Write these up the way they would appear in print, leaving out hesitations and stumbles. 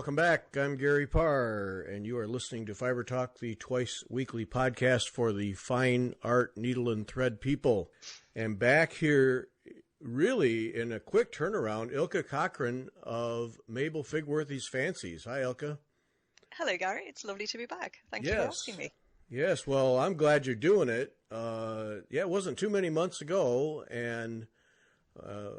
Welcome back. I'm Gary Parr, and you are listening to Fiber Talk, the twice-weekly podcast for the fine art, needle, and thread people. And back here, really, in a quick turnaround, Ilke Cochrane of Mabel Figworthy's Fancies. Hi, Ilke. Hello, Gary. It's lovely to be back. Thank you for asking me. Yes, well, I'm glad you're doing it. It wasn't too many months ago, and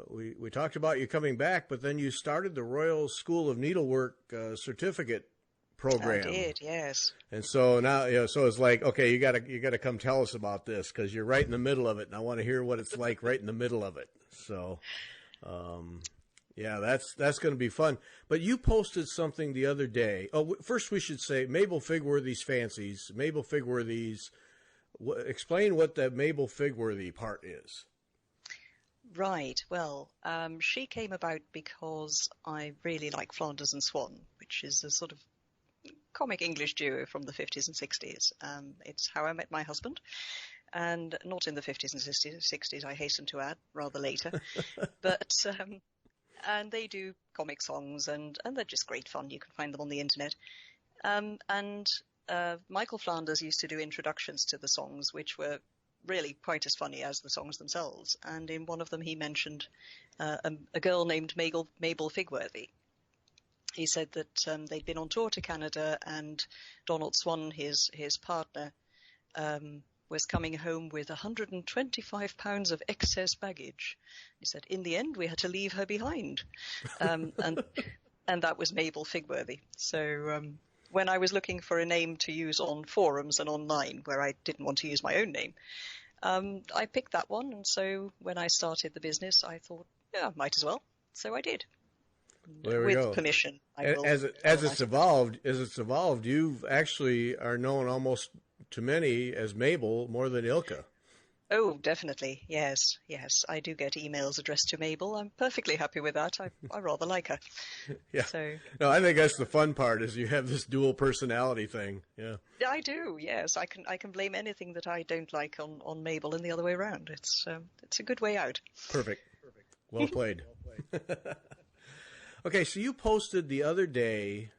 we talked about you coming back, but then you started the Royal School of Needlework certificate program. I did, yes. And so now, so it's like, okay, you gotta come tell us about this because you're right in the middle of it, and I want to hear what it's like right in the middle of it. So, that's going to be fun. But you posted something the other day. Oh, first we should say Mabel Figworthy's Fancies. Mabel Figworthy's. Explain what the Mabel Figworthy part is. Right. Well, she came about because I really like Flanders and Swan, which is a sort of comic English duo from the 50s and 60s. It's how I met my husband, and not in the 50s and 60s, I hasten to add, rather later. But and they do comic songs, and they're just great fun. You can find them on the internet. Michael Flanders used to do introductions to the songs, which were really quite as funny as the songs themselves. And in one of them, he mentioned a girl named Mabel Figworthy. He said that they'd been on tour to Canada, and Donald Swan, his partner, was coming home with 125 pounds of excess baggage. He said, in the end, we had to leave her behind. And that was Mabel Figworthy. So when I was looking for a name to use on forums and online where I didn't want to use my own name, I picked that one. And so when I started the business, I thought, yeah, might as well. So I did. There we go. With permission. As it's evolved, you've actually are known almost to many as Mabel more than Ilke. Oh, definitely. Yes. I do get emails addressed to Mabel. I'm perfectly happy with that. I rather like her. Yeah. So, no, I think that's the fun part is you have this dual personality thing. Yeah. I do. Yes. I can blame anything that I don't like on Mabel and the other way around. It's a good way out. Perfect. Well played. Okay. So you posted the other day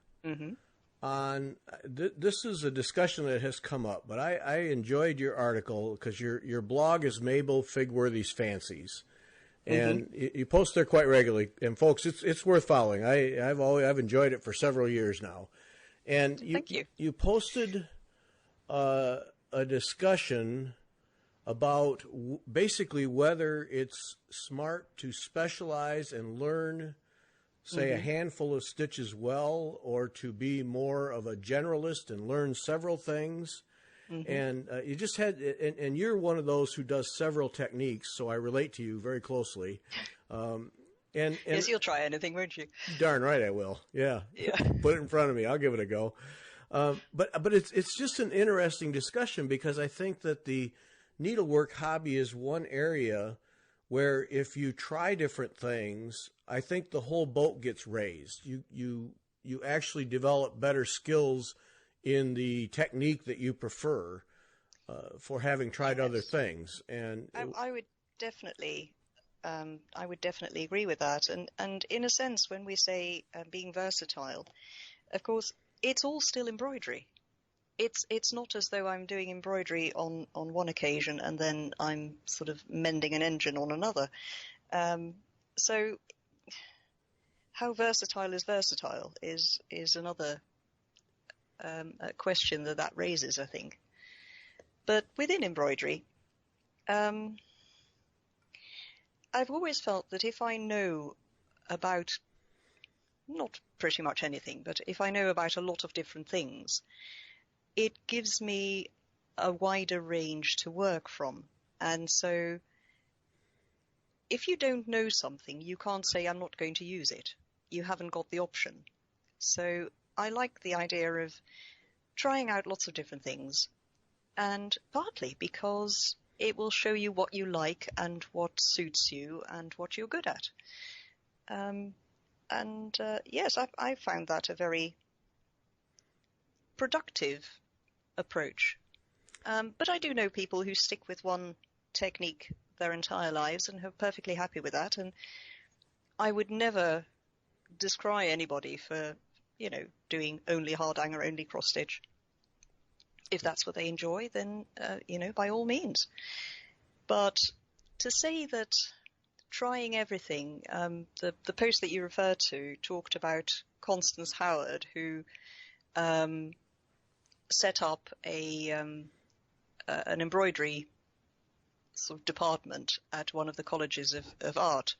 on this is a discussion that has come up, but I enjoyed your article because your blog is Mabel Figworthy's Fancies, and you post there quite regularly. And folks, it's worth following. I've enjoyed it for several years now, and Thank you. You posted a discussion about basically whether it's smart to specialize and learn, say, a handful of stitches well, or to be more of a generalist and learn several things. And you just had, and you're one of those who does several techniques, so I relate to you very closely. And yes, you'll try anything, won't you? Darn right I will. Yeah. Put it in front of me. I'll give it a go. But it's just an interesting discussion because I think that the needlework hobby is one area where if you try different things, I think the whole boat gets raised. You actually develop better skills in the technique that you prefer for having tried other things. And I would definitely agree with that. And in a sense, when we say being versatile, of course, it's all still embroidery. It's not as though I'm doing embroidery on one occasion and then I'm sort of mending an engine on another. So how versatile is another question that raises, I think. But within embroidery, I've always felt that if I know about not pretty much anything, but if I know about a lot of different things, it gives me a wider range to work from. And so if you don't know something, you can't say, I'm not going to use it. You haven't got the option. So I like the idea of trying out lots of different things, and partly because it will show you what you like and what suits you and what you're good at. Yes, I found that a very productive approach. But I do know people who stick with one technique their entire lives and are perfectly happy with that. And I would never decry anybody for, doing only Hardanger, only cross stitch. If that's what they enjoy, then, by all means. But to say that trying everything, the post that you referred to talked about Constance Howard, who set up an embroidery sort of department at one of the colleges of art.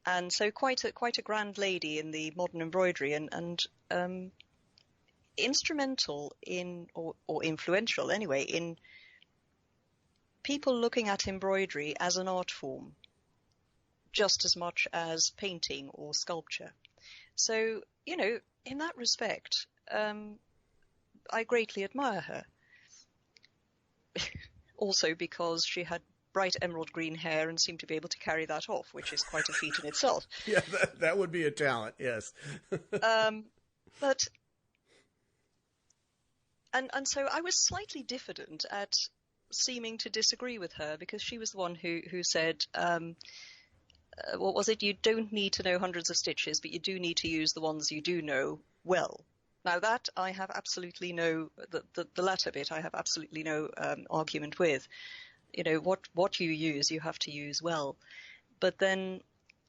And so quite a grand lady in the modern embroidery, and instrumental in, or influential anyway, in people looking at embroidery as an art form just as much as painting or sculpture. So, in that respect, I greatly admire her. Also because she had bright emerald green hair and seemed to be able to carry that off, which is quite a feat in itself. Yeah, that would be a talent, yes. But and so I was slightly diffident at seeming to disagree with her, because she was the one who said, what was it? You don't need to know hundreds of stitches, but you do need to use the ones you do know well. Now that I have absolutely no, the latter bit I have absolutely no argument with. What you use, you have to use well. But then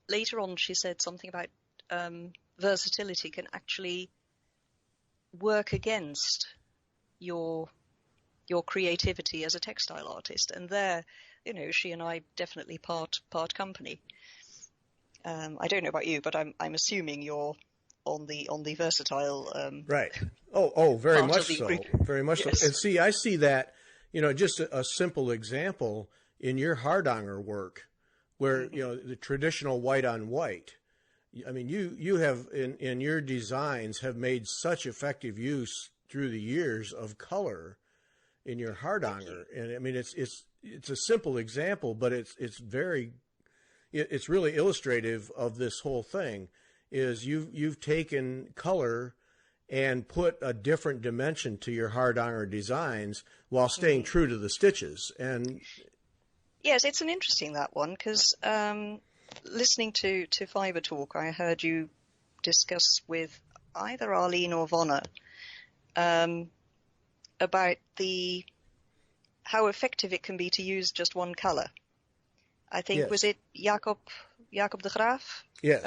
later on she said something about versatility can actually work against your creativity as a textile artist. And there, she and I definitely part company. I don't know about you, but I'm assuming you're on the versatile right. Oh, very much so. Very much yes. so. And see, I see that, just a simple example in your Hardanger work, where the traditional white on white. I mean, you have in your designs have made such effective use through the years of color in your Hardanger, and I mean it's a simple example, but it's really illustrative of this whole thing. Is you've taken color and put a different dimension to your Hardanger designs while staying true to the stitches. And yes, it's an interesting that one, because listening to Fiber Talk, I heard you discuss with either Arlene or Vonna about how effective it can be to use just one color. I think, yes. Was it Jacob de Graaf? Yes.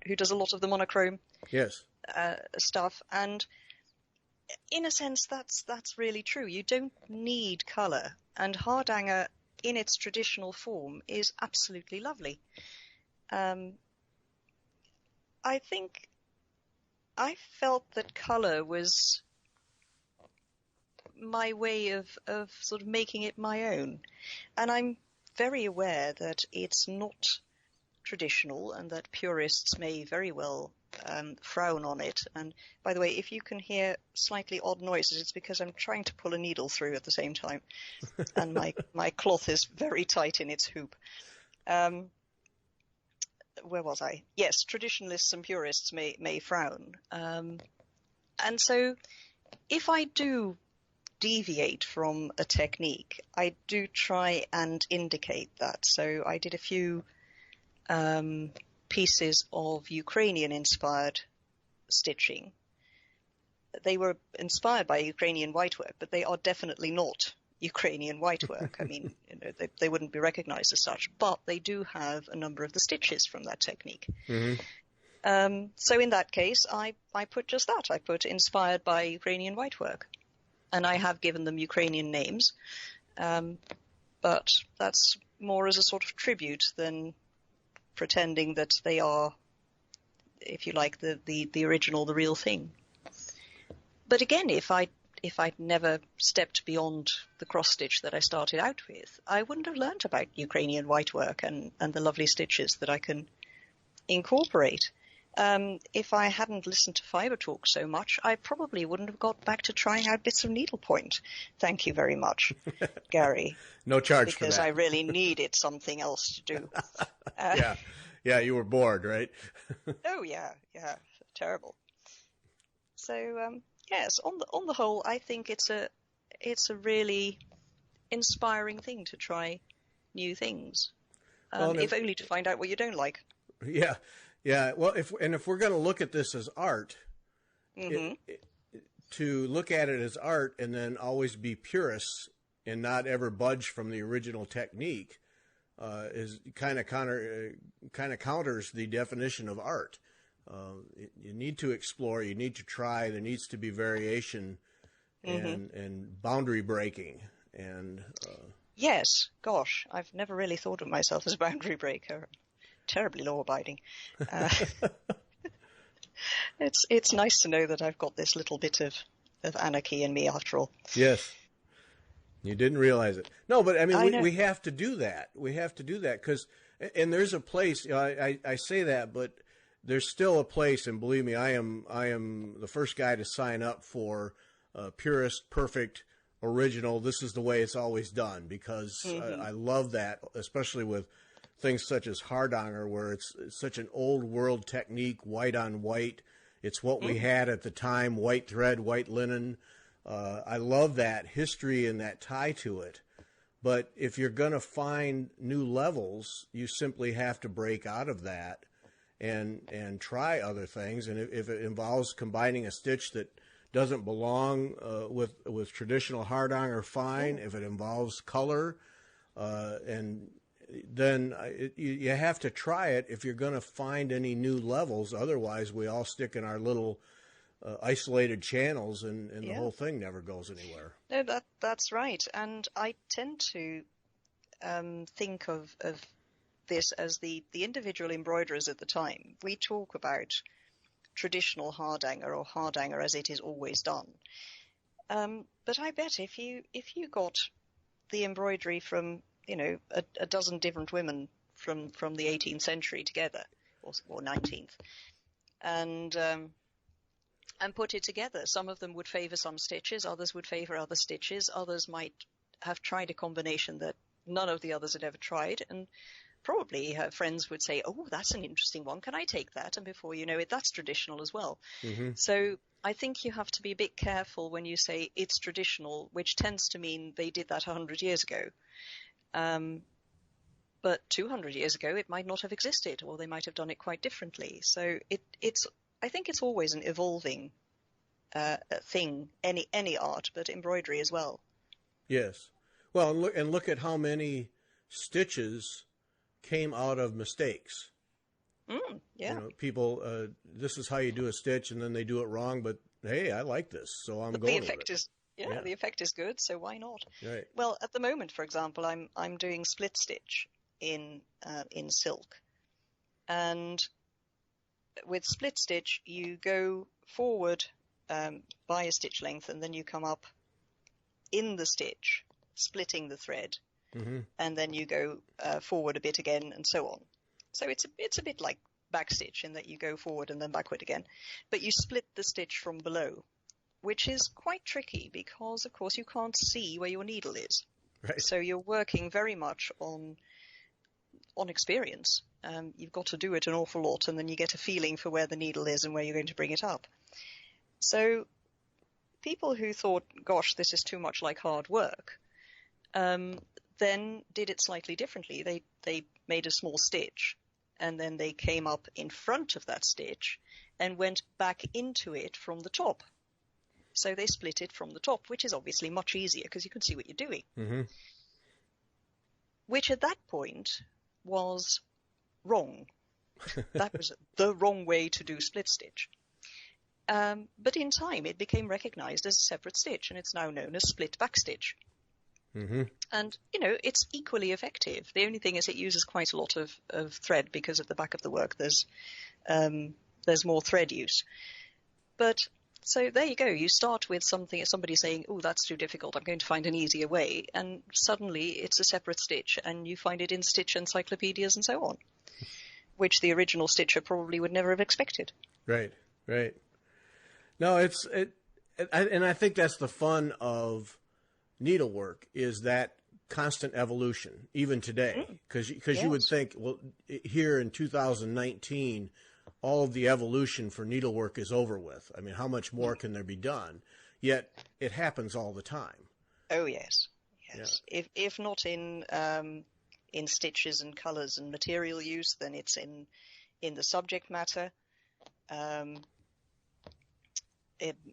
Who does a lot of the monochrome yes. Stuff. And in a sense, that's really true. You don't need color. And Hardanger, in its traditional form, is absolutely lovely. I think I felt that color was my way of sort of making it my own. And I'm very aware that it's not traditional and that purists may very well frown on it. And by the way, if you can hear slightly odd noises, it's because I'm trying to pull a needle through at the same time. And my cloth is very tight in its hoop. Where was I? Yes, traditionalists and purists may frown. And so if I do deviate from a technique, I do try and indicate that. So I did a few pieces of Ukrainian-inspired stitching. They were inspired by Ukrainian whitework, but they are definitely not Ukrainian whitework. I mean, they wouldn't be recognized as such, but they do have a number of the stitches from that technique. Mm-hmm. So in that case, I put just that. I put inspired by Ukrainian whitework. And I have given them Ukrainian names, but that's more as a sort of tribute than pretending that they are, if you like, the original, the real thing. But again, if I'd never stepped beyond the cross stitch that I started out with, I wouldn't have learnt about Ukrainian whitework and the lovely stitches that I can incorporate. If I hadn't listened to Fiber Talk so much, I probably wouldn't have got back to trying out bits of needlepoint. Thank you very much, Gary. No charge for that. Because I really needed something else to do. Yeah, you were bored, right? Oh yeah, terrible. So yes, on the whole, I think it's a really inspiring thing to try new things, if only to find out what you don't like. Yeah. Yeah, well, if we're going to look at this as art, to look at it as art and then always be purists and not ever budge from the original technique is kind of counters the definition of art. You need to explore, you need to try, there needs to be variation and boundary breaking. And yes, gosh, I've never really thought of myself as a boundary breaker. Terribly law-abiding. It's nice to know that I've got this little bit of anarchy in me after all. Yes. You didn't realize it. No, but I mean, we have to do that. We have to do that because, and there's a place, I say that, but there's still a place, and believe me, I am the first guy to sign up for purist, perfect, original. This is the way it's always done because I love that, especially with things such as Hardanger, where it's such an old world technique, white on white. It's what we had at the time, white thread, white linen. I love that history and that tie to it. But if you're going to find new levels, you simply have to break out of that and try other things. And if it involves combining a stitch that doesn't belong with traditional Hardanger, fine. If it involves color, and then you have to try it if you're going to find any new levels. Otherwise, we all stick in our little isolated channels, and the whole thing never goes anywhere. No, that's right. And I tend to think of this as the individual embroiderers at the time. We talk about traditional Hardanger or Hardanger as it is always done. But I bet if you got the embroidery from a dozen different women from the 18th century together, or 19th, and put it together, some of them would favor some stitches, others would favor other stitches, others might have tried a combination that none of the others had ever tried, and probably her friends would say, oh, that's an interesting one, can I take that? And before you know it, that's traditional as well. So I think you have to be a bit careful when you say it's traditional, which tends to mean they did that 100 years ago. But 200 years ago, it might not have existed, or they might have done it quite differently. So I think it's always an evolving thing, any art, but embroidery as well. Yes. Well, and look at how many stitches came out of mistakes. Yeah. People, this is how you do a stitch, and then they do it wrong, but hey, I like this, so I'm going with it. The effect is good, so why not? Right. Well, at the moment, for example, I'm doing split stitch in silk, and with split stitch, you go forward by a stitch length, and then you come up in the stitch, splitting the thread, and then you go forward a bit again, and so on. So it's a bit like backstitch in that you go forward and then backward again, but you split the stitch from below, which is quite tricky because, of course, you can't see where your needle is. Right. So you're working very much on experience. You've got to do it an awful lot, and then you get a feeling for where the needle is and where you're going to bring it up. So people who thought, gosh, this is too much like hard work, then did it slightly differently. They made a small stitch, and then they came up in front of that stitch and went back into it from the top. So they split it from the top, which is obviously much easier because you can see what you're doing. Which at that point was wrong. That was the wrong way to do split stitch. But in time, it became recognized as a separate stitch, and it's now known as split back stitch. And, it's equally effective. The only thing is it uses quite a lot of thread because at the back of the work there's more thread use. But so there you go. You start with somebody saying, oh, that's too difficult, I'm going to find an easier way. And suddenly it's a separate stitch, and you find it in stitch encyclopedias and so on, which the original stitcher probably would never have expected. Right. No, and I think that's the fun of needlework, is that constant evolution, even today. Because you would think, well, here in 2019, all of the evolution for needlework is over with. I mean, how much more can there be done? Yet it happens all the time. Oh yes. Yeah. If not in stitches and colors and material use, then it's in the subject matter.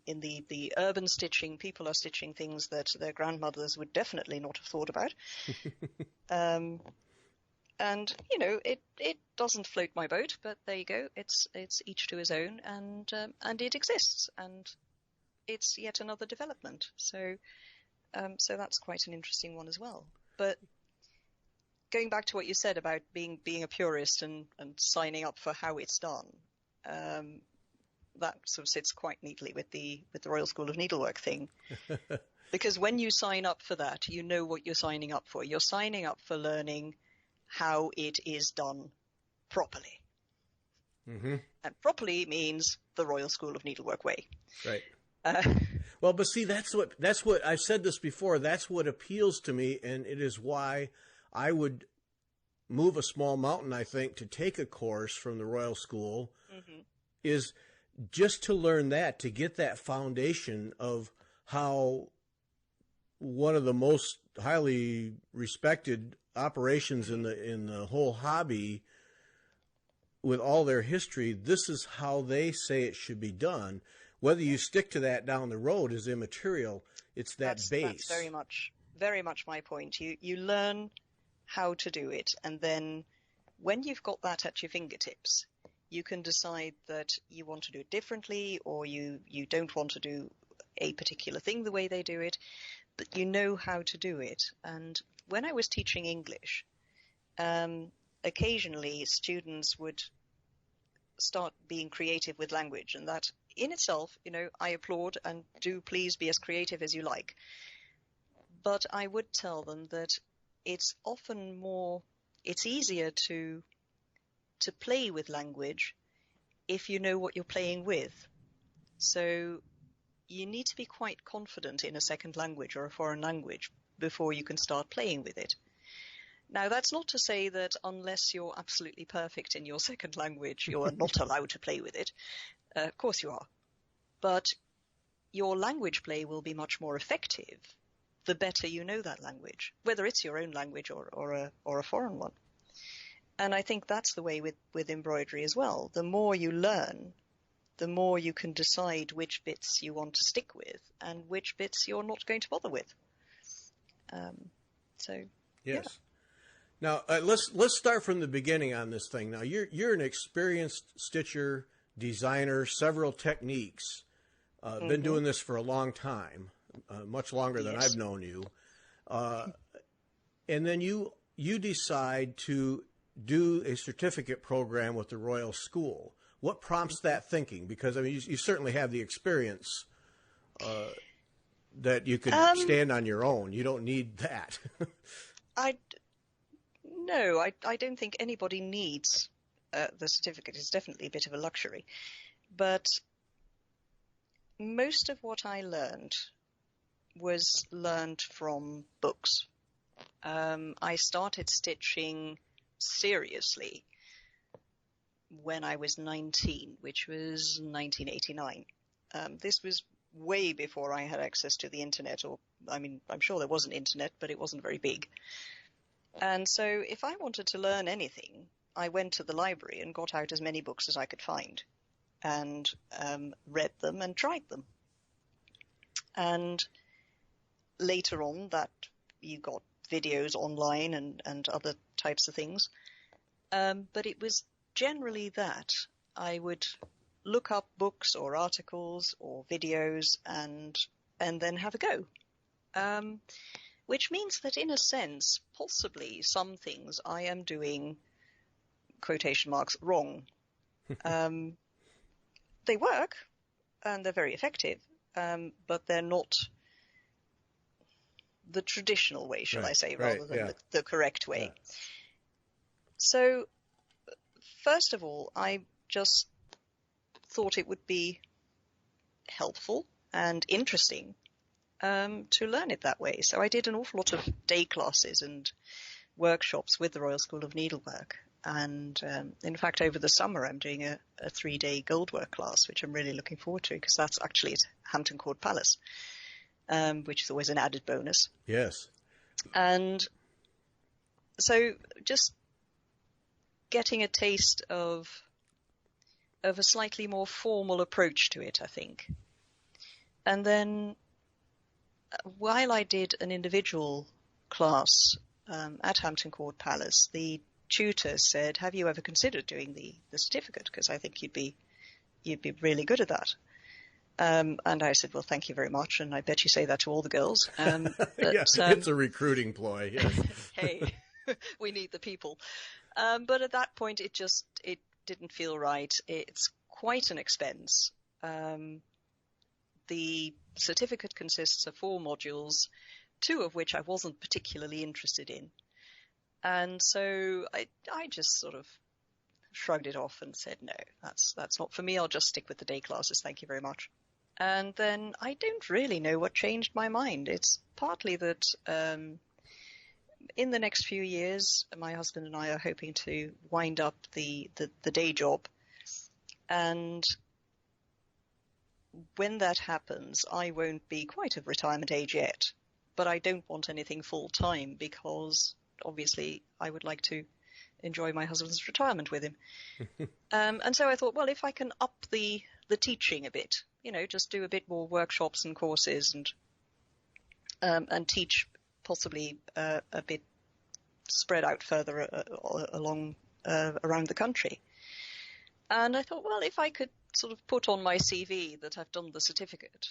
in the urban stitching, people are stitching things that their grandmothers would definitely not have thought about. And, you know, it doesn't float my boat, but there you go. It's each to his own, and it exists, and it's yet another development. So that's quite an interesting one as well. But going back to what you said about being a purist and signing up for how it's done, that sort of sits quite neatly with the Royal School of Needlework thing. Because when you sign up for that, you know what you're signing up for. You're signing up for learning how it is done properly. Mm-hmm. And properly means the Royal School of Needlework way. Right. Well, but see, that's what I've said this before. That's what appeals to me, and it is why I would move a small mountain, I think, to take a course from the Royal School, is just to learn that, to get that foundation of how one of the most highly respected operations in the whole hobby, with all their history, this is how they say it should be done. Whether you stick to that down the road is immaterial. It's that's base. That's very much my point. You learn how to do it, and then when you've got that at your fingertips, you can decide that you want to do it differently, or you don't want to do a particular thing the way they do it, but you know how to do it. And when I was teaching English, occasionally students would start being creative with language, and that in itself, you know, I applaud, and do please be as creative as you like. But I would tell them that it's easier to play with language if you know what you're playing with. So you need to be quite confident in a second language or a foreign language before you can start playing with it. Now, that's not to say that unless you're absolutely perfect in your second language, you're not allowed to play with it. Of course you are. But your language play will be much more effective the better you know that language, whether it's your own language or a foreign one. And I think that's the way with embroidery as well. The more you learn, the more you can decide which bits you want to stick with and which bits you're not going to bother with. Yes. Yeah. Now let's start from the beginning on this thing. Now you're an experienced stitcher, designer, several techniques. Been doing this for a long time, much longer than I've known you. And then you decide to do a certificate program with the Royal School. What prompts that thinking? Because, I mean, you certainly have the experience that you could stand on your own. You don't need that. I don't think anybody needs the certificate. It's definitely a bit of a luxury. But most of what I learned was learned from books. I started stitching seriously when I was 19, which was 1989. This was way before I had access to the internet, I'm sure there was an internet, but it wasn't very big. And so if I wanted to learn anything, I went to the library and got out as many books as I could find and read them and tried them. And later on that you got videos online and other types of things. But it was generally that I would look up books or articles or videos and then have a go. Which means that in a sense, possibly some things I am doing, quotation marks, wrong. They work and they're very effective, but they're not the traditional way, shall I say, rather than the correct way. Yeah. So, first of all, I just thought it would be helpful and interesting to learn it that way. So I did an awful lot of day classes and workshops with the Royal School of Needlework. And in fact, over the summer, I'm doing a 3-day goldwork class, which I'm really looking forward to, because that's actually at Hampton Court Palace, which is always an added bonus. Yes. And so just getting a taste of a slightly more formal approach to it, I think. And then while I did an individual class at Hampton Court Palace, the tutor said, "Have you ever considered doing the certificate? Because I think you'd be really good at that." And I said, "Well, thank you very much." And I bet you say that to all the girls. But, yeah, it's a recruiting ploy. Yes. Hey, we need the people. But at that point, it didn't feel right. It's quite an expense. The certificate consists of 4 modules, 2 of which I wasn't particularly interested in. And so I just sort of shrugged it off and said, no, that's not for me. I'll just stick with the day classes. Thank you very much. And then I don't really know what changed my mind. It's partly that in the next few years, my husband and I are hoping to wind up the day job. And when that happens, I won't be quite of retirement age yet, but I don't want anything full time because obviously I would like to enjoy my husband's retirement with him. And so I thought, well, if I can up the teaching a bit, just do a bit more workshops and courses and teach possibly a bit spread out further along around the country. And I thought, well, if I could sort of put on my CV that I've done the certificate,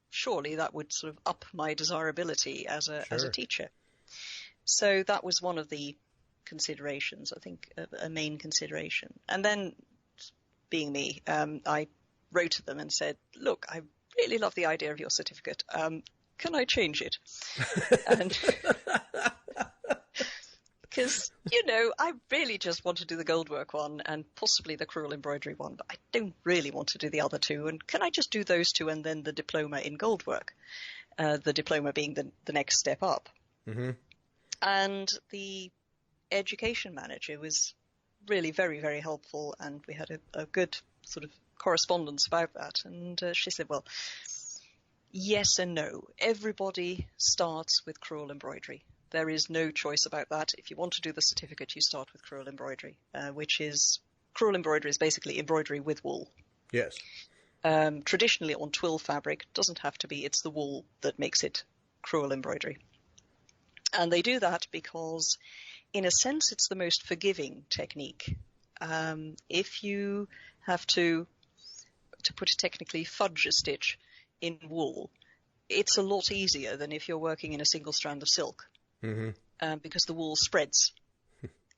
surely that would sort of up my desirability as a teacher. So that was one of the considerations, I think, a main consideration. And then, being me, I wrote to them and said, look, I really love the idea of your certificate. Can I change it? And because, I really just want to do the goldwork one and possibly the crewel embroidery one, but I don't really want to do the other 2. And can I just do those 2 and then the diploma in goldwork? The diploma being the next step up. Mm-hmm. And the education manager was really very, very helpful, and we had a good sort of correspondence about that. And she said, well, yes and no. Everybody starts with crewel embroidery. There is no choice about that. If you want to do the certificate, you start with crewel embroidery, crewel embroidery is basically embroidery with wool. Yes. Traditionally on twill fabric, doesn't have to be. It's the wool that makes it crewel embroidery. And they do that because, in a sense, it's the most forgiving technique. If you have to put it technically, fudge a stitch in wool, it's a lot easier than if you're working in a single strand of silk, because the wool spreads.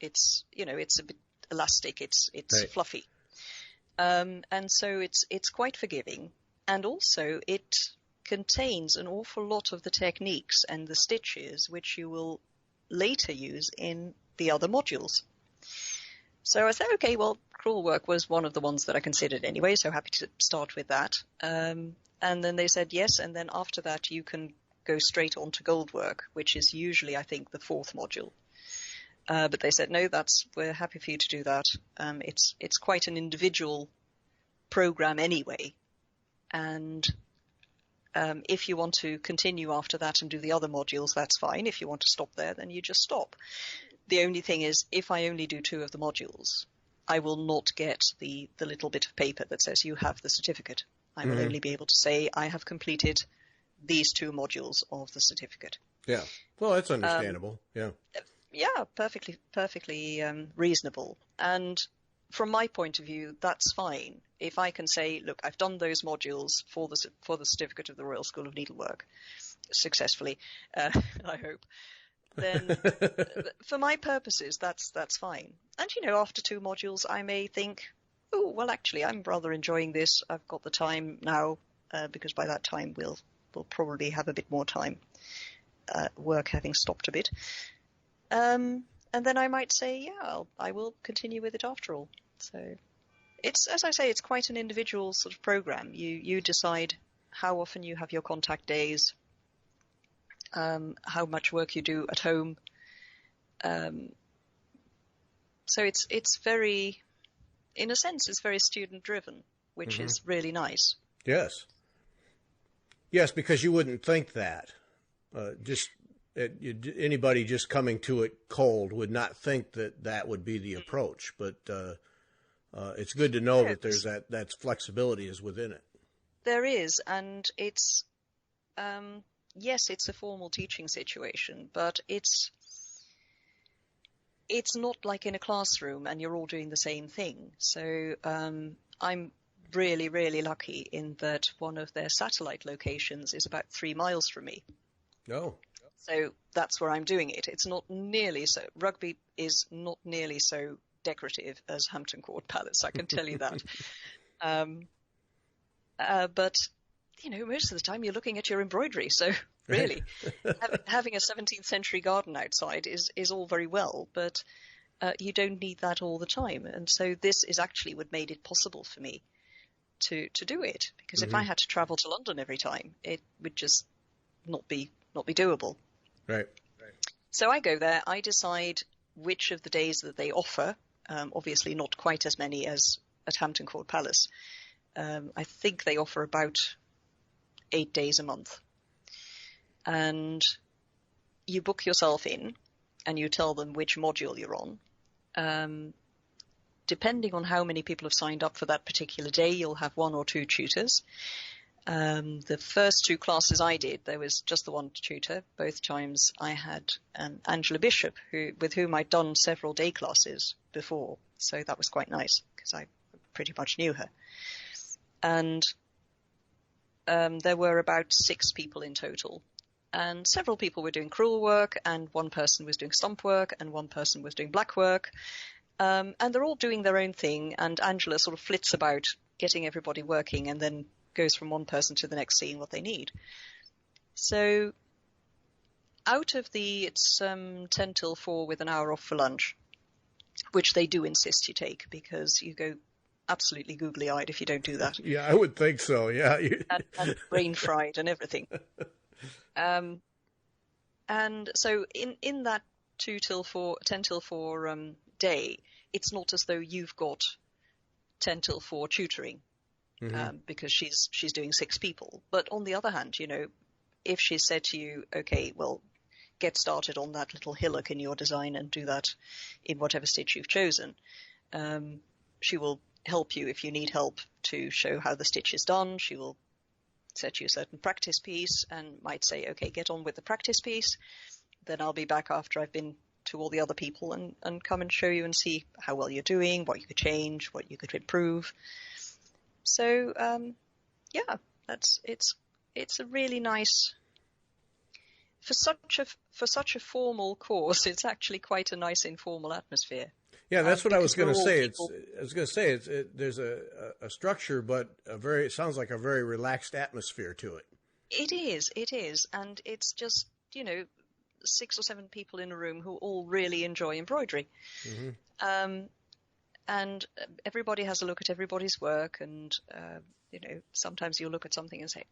It's a bit elastic. It's right. Fluffy, and so it's quite forgiving, and also it contains an awful lot of the techniques and the stitches which you will later use in the other modules. So I said, okay, well, crewel work was one of the ones that I considered anyway, so happy to start with that. And then they said yes, and then after that you can go straight on to goldwork, which is usually, I think, the 4th module. But they said, no, we're happy for you to do that. It's quite an individual program anyway, and if you want to continue after that and do the other modules, that's fine. If you want to stop there, then you just stop. The only thing is, if I only do 2 of the modules, I will not get the little bit of paper that says you have the certificate. I will only be able to say I have completed these 2 modules of the certificate. Yeah. Well, that's understandable. Yeah. Yeah, perfectly reasonable. And from my point of view, that's fine. If I can say, look, I've done those modules for the certificate of the Royal School of Needlework successfully, I hope, then for my purposes, that's fine. And, after 2 modules, I may think, oh, well, actually, I'm rather enjoying this. I've got the time now, because by that time we'll probably have a bit more time, work having stopped a bit. And then I might say, yeah, I will continue with it after all. So it's, as I say, it's quite an individual sort of program. You decide how often you have your contact days, how much work you do at home. So it's very, in a sense, it's very student driven, which is really nice. Yes. Yes, because you wouldn't think that. Anybody just coming to it cold would not think that would be the approach. But it's good to know that there's that flexibility is within it. There is, and it's yes, it's a formal teaching situation, but it's not like in a classroom and you're all doing the same thing. So I'm really, really lucky in that one of their satellite locations is about 3 miles from me. Oh. So that's where I'm doing it. It's not nearly so. Rugby is not nearly so decorative as Hampton Court Palace, I can tell you that. But, you know, most of the time you're looking at your embroidery. So really, having a 17th century garden outside is all very well, but you don't need that all the time. And so this is actually what made it possible for me to do it. Because if I had to travel to London every time, it would just not be doable. Right. So I go there, I decide which of the days that they offer, obviously not quite as many as at Hampton Court Palace. I think they offer about 8 days a month. And you book yourself in and you tell them which module you're on. Depending on how many people have signed up for that particular day, you'll have 1 or 2 tutors. The first 2 classes I did, there was just the one tutor. Both times I had Angela Bishop, with whom I'd done several day classes before. So that was quite nice because I pretty much knew her. And there were about 6 people in total. And several people were doing crewel work, and one person was doing stump work, and one person was doing black work. And they're all doing their own thing, and Angela sort of flits about getting everybody working and then goes from one person to the next seeing what they need. So out of it's 10 till 4 with an hour off for lunch, which they do insist you take because you go absolutely googly-eyed if you don't do that. Yeah, I would think so, yeah. and brain fried and everything. And so in that 10 till 4 day, it's not as though you've got 10 till 4 tutoring, because she's doing 6 people. But on the other hand, you know, if she said to you, okay, well, get started on that little hillock in your design and do that in whatever stitch you've chosen, she will help you if you need help to show how the stitch is done. She will set you a certain practice piece and might say, okay, get on with the practice piece. Then I'll be back after I've been to all the other people and come and show you and see how well you're doing, what you could change, what you could improve. So, yeah, it's a really nice, for such a formal course, it's actually quite a nice informal atmosphere. Yeah, that's what I was going to say. There's a structure, but it sounds like a very relaxed atmosphere to it. It is, and it's just, you know, 6 or 7 people in a room who all really enjoy embroidery. And everybody has a look at everybody's work, and you know, sometimes you'll look at something and say,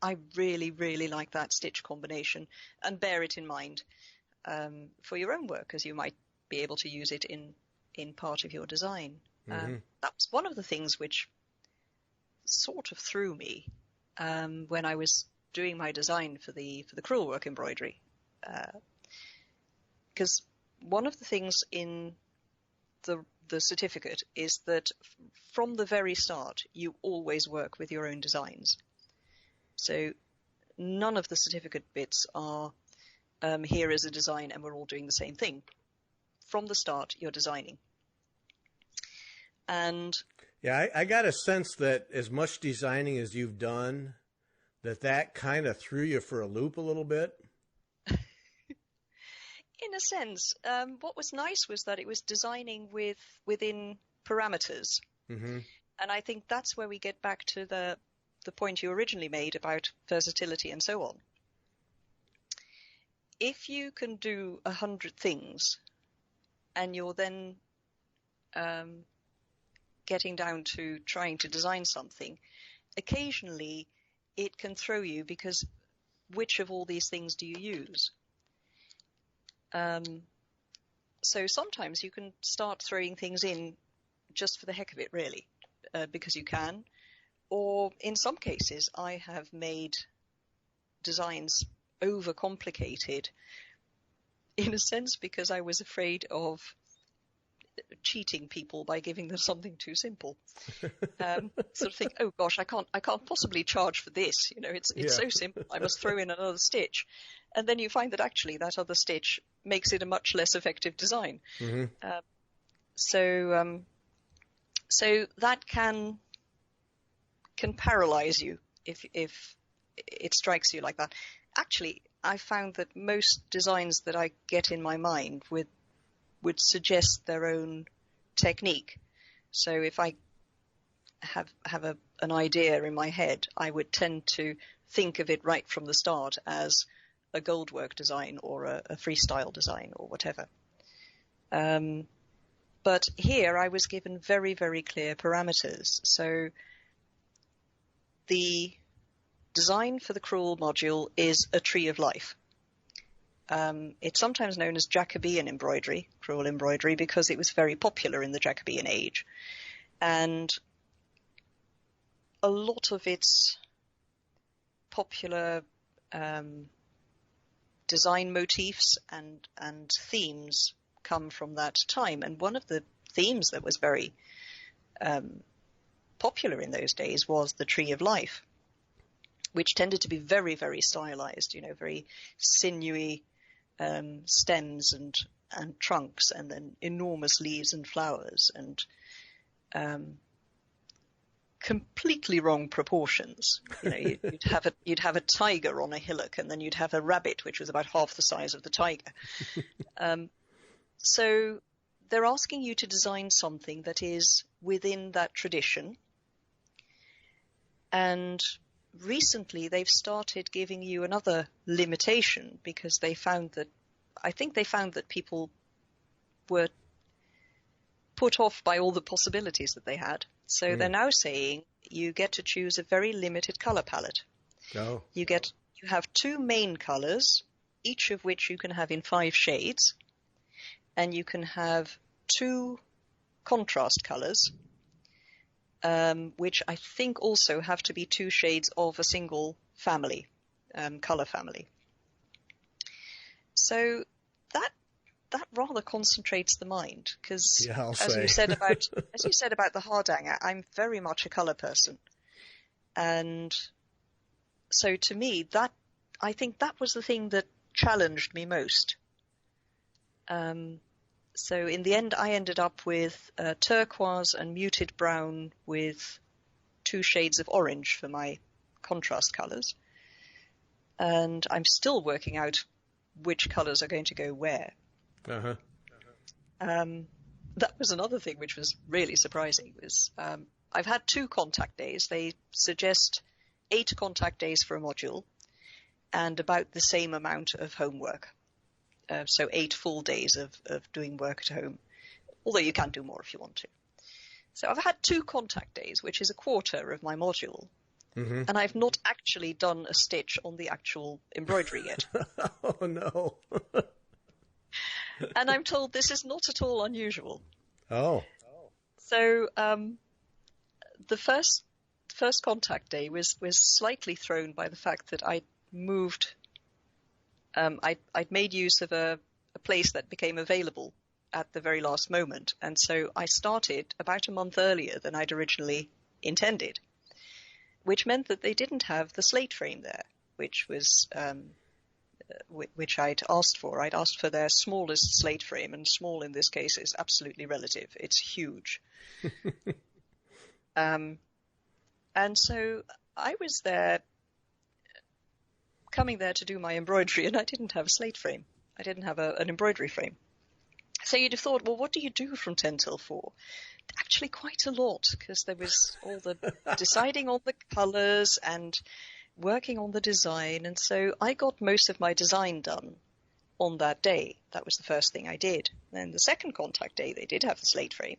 I really, really like that stitch combination, and bear it in mind for your own work, as you might be able to use it in part of your design. That's one of the things which sort of threw me when I was doing my design for the crewel work embroidery, because one of the things in the certificate is that from the very start you always work with your own designs. So none of the certificate bits are here is a design and we're all doing the same thing. From the start, you're designing. And yeah, I got a sense that as much designing as you've done, that kind of threw you for a loop a little bit. In a sense, what was nice was that it was designing within parameters. And I think that's where we get back to the point you originally made about versatility and so on. If you can do 100 things and you're then getting down to trying to design something, occasionally it can throw you because which of all these things do you use? So sometimes you can start throwing things in just for the heck of it, really, because you can. Or in some cases, I have made designs overcomplicated in a sense because I was afraid of cheating people by giving them something too simple. Sort of think, oh gosh, I can't possibly charge for this. You know, it's so simple. I must throw in another stitch, and then you find that actually that other stitch makes it a much less effective design. Mm-hmm. So that can paralyze you if it strikes you like that. Actually, I found that most designs that I get in my mind would suggest their own technique. So if I have an idea in my head, I would tend to think of it right from the start as a goldwork design or a freestyle design or whatever. But here I was given very, very clear parameters. So the design for the crewel module is a tree of life. It's sometimes known as Jacobean embroidery, crewel embroidery, because it was very popular in the Jacobean age. And a lot of its popular design motifs and themes come from that time. And one of the themes that was very popular in those days was the tree of life, which tended to be very, very stylized, you know, very sinewy stems and trunks, and then enormous leaves and flowers, and completely wrong proportions. You know, you'd have a tiger on a hillock, and then you'd have a rabbit which was about half the size of the tiger. So they're asking you to design something that is within that tradition. And recently they've started giving you another limitation, because I think they found that people were put off by all the possibilities that they had. So they're now saying you get to choose a very limited color palette. Oh. You have 2 main colors, each of which you can have in 5 shades, and you can have 2 contrast colors, which I think also have to be 2 shades of a single family, color family. So that rather concentrates the mind, because as you said about the Hardanger, I'm very much a color person, and so to me I think that was the thing that challenged me most. So in the end, I ended up with turquoise and muted brown with 2 shades of orange for my contrast colors. And I'm still working out which colors are going to go where. Uh-huh. That was another thing which was really surprising. I've had 2 contact days. They suggest 8 contact days for a module and about the same amount of homework. So 8 full days of doing work at home, although you can do more if you want to. So I've had 2 contact days, which is a quarter of my module. Mm-hmm. And I've not actually done a stitch on the actual embroidery yet. Oh, no. And I'm told this is not at all unusual. Oh. So the first contact day was slightly thrown by the fact that I'd moved. I'd made use of a place that became available at the very last moment. And so I started about a month earlier than I'd originally intended, which meant that they didn't have the slate frame there, which was which I'd asked for. I'd asked for their smallest slate frame, and small in this case is absolutely relative. It's huge. And so I was coming there to do my embroidery, and I didn't have a slate frame. I didn't have an embroidery frame. So you'd have thought, well, what do you do from 10 till 4? Actually quite a lot, because there was all the deciding on the colours and working on the design. And so I got most of my design done on that day. That was the first thing I did. Then the second contact day, they did have the slate frame.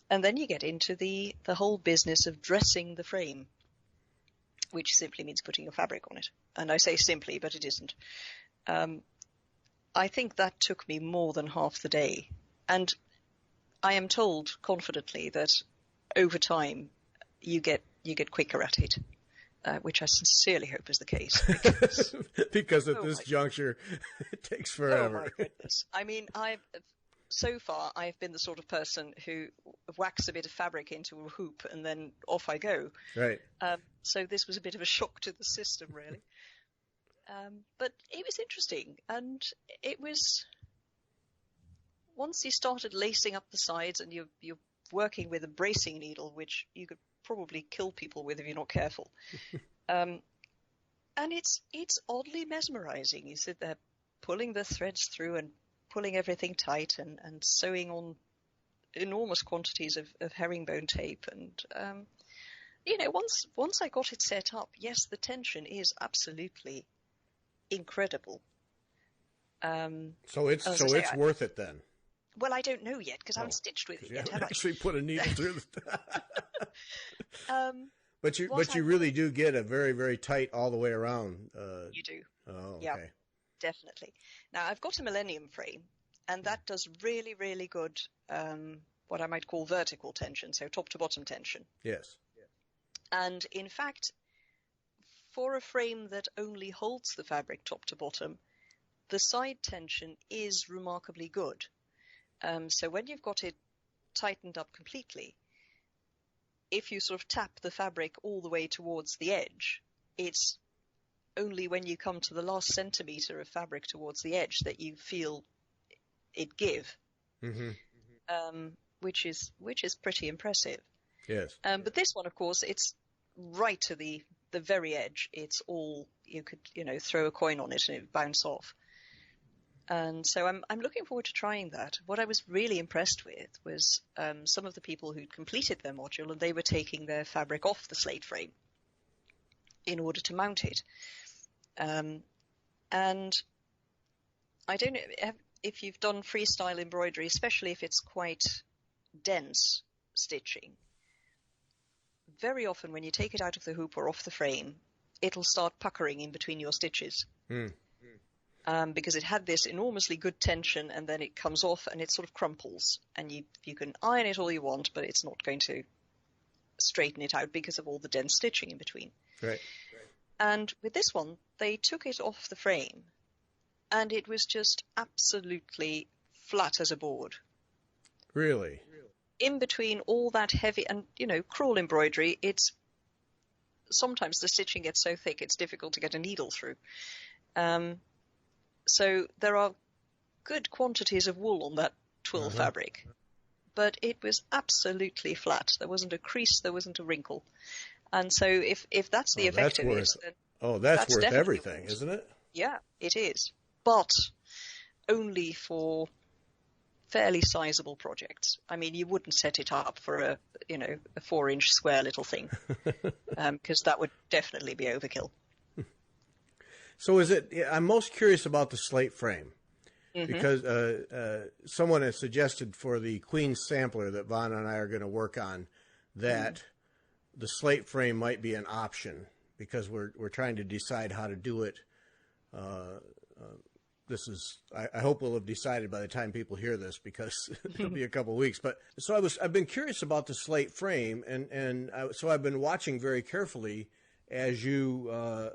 And then you get into the whole business of dressing the frame, which simply means putting your fabric on it. And I say simply, but it isn't. I think that took me more than half the day. And I am told confidently that over time you get quicker at it, which I sincerely hope is the case. Because at this juncture, it takes forever. Oh my goodness. I mean, so far I've been the sort of person who whacks a bit of fabric into a hoop and then off I go. Right. So this was a bit of a shock to the system, really. But it was interesting, and it was, once you started lacing up the sides and you're working with a bracing needle, which you could probably kill people with if you're not careful. And it's oddly mesmerizing. You sit there pulling the threads through and pulling everything tight and sewing on enormous quantities of herringbone tape. And, once I got it set up, yes, the tension is absolutely incredible. So it's worth it then. Well, I don't know yet because I haven't stitched with it yet. Have actually put a needle through the. But you really do get a very, very tight all the way around. You do. Oh, okay. Yeah, definitely. Now I've got a Millennium frame, and that does really, really good. What I might call vertical tension, so top to bottom tension. Yes. And in fact, for a frame that only holds the fabric top to bottom, the side tension is remarkably good. So when you've got it tightened up completely, if you sort of tap the fabric all the way towards the edge, it's only when you come to the last centimetre of fabric towards the edge that you feel it give, which is pretty impressive. Yes. But this one, of course, it's right to the very edge. It's all, you could, throw a coin on it and it would bounce off. And so I'm looking forward to trying that. What I was really impressed with was some of the people who'd completed their module, and they were taking their fabric off the slate frame in order to mount it. And I don't know if you've done freestyle embroidery, especially if it's quite dense stitching. Very often when you take it out of the hoop or off the frame, it'll start puckering in between your stitches. Because it had this enormously good tension, and then it comes off and it sort of crumples, and you can iron it all you want, but it's not going to straighten it out because of all the dense stitching in between. Right. And with this one, they took it off the frame, and it was just absolutely flat as a board. Really? In between all that heavy, and crewel embroidery, it's sometimes the stitching gets so thick it's difficult to get a needle through. So there are good quantities of wool on that twill fabric, but it was absolutely flat. There wasn't a crease, there wasn't a wrinkle. And so if that's the effect of it, then that's worth everything, isn't it? Yeah, it is. But only for fairly sizable projects. I mean, you wouldn't set it up for a 4-inch square little thing, because that would definitely be overkill. So I'm most curious about the slate frame, because someone has suggested for the Queen sampler that Vaughn and I are going to work on that the slate frame might be an option, because we're trying to decide how to do it. I hope we'll have decided by the time people hear this, because it'll be a couple of weeks. But so I've been curious about the slate frame, so I've been watching very carefully as you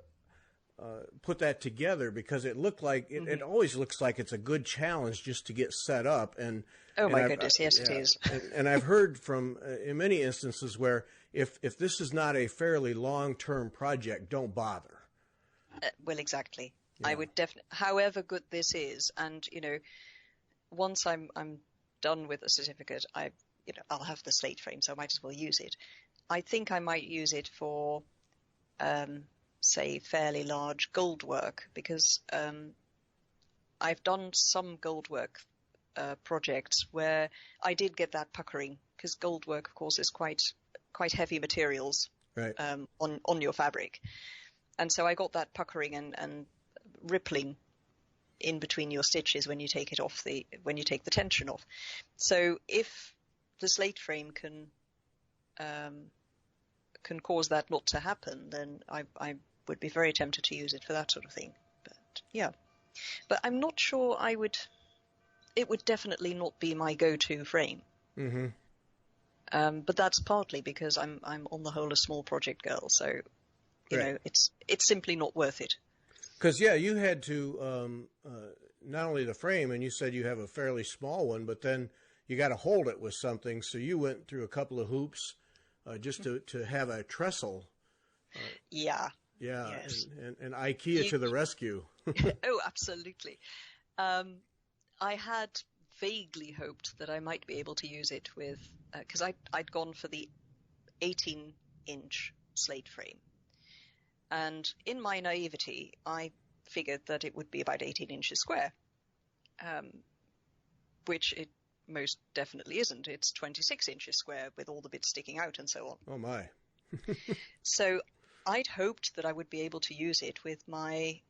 put that together, because it looked like it always looks like it's a good challenge just to get set up. And my goodness, yes, it is. and I've heard from in many instances where if this is not a fairly long-term project, don't bother. Well, exactly. Yeah. I would definitely, however good this is, and once I'm done with the certificate, I'll have the slate frame, so I might as well use it. I think I might use it for, say, fairly large gold work, because I've done some gold work projects where I did get that puckering, because gold work, of course, is quite heavy materials, right, on your fabric, and so I got that puckering and rippling in between your stitches when you take the tension off. So if the slate frame can cause that not to happen, then I would be very tempted to use it for that sort of thing. But I'm not sure it would definitely not be my go-to frame. But that's partly because I'm on the whole a small project girl, so it's simply not worth it. Because you had to not only the frame, and you said you have a fairly small one, but then you got to hold it with something. So you went through a couple of hoops just to have a trestle. Yeah. Yeah, Yes. and IKEA to the rescue. Oh, absolutely. I had vaguely hoped that I might be able to use it with, because I'd gone for the 18-inch slate frame. And in my naivety, I figured that it would be about 18 inches square, which it most definitely isn't. It's 26 inches square with all the bits sticking out and so on. Oh, my. So I'd hoped that I would be able to use it with my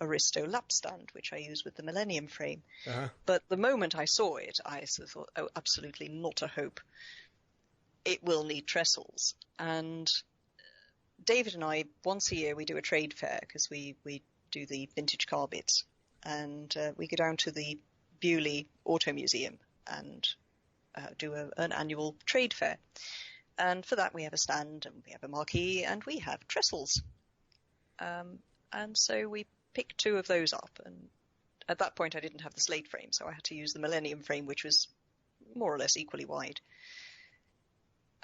Aristo lap stand, which I use with the Millennium frame. Uh-huh. But the moment I saw it, I sort of thought, oh, absolutely not a hope. It will need trestles. And David and I, once a year, we do a trade fair because we do the vintage car bits. And we go down to the Bewley Auto Museum and do an annual trade fair. And for that, we have a stand and we have a marquee and we have trestles. And so we picked two of those up. And at that point, I didn't have the slate frame, so I had to use the Millennium frame, which was more or less equally wide.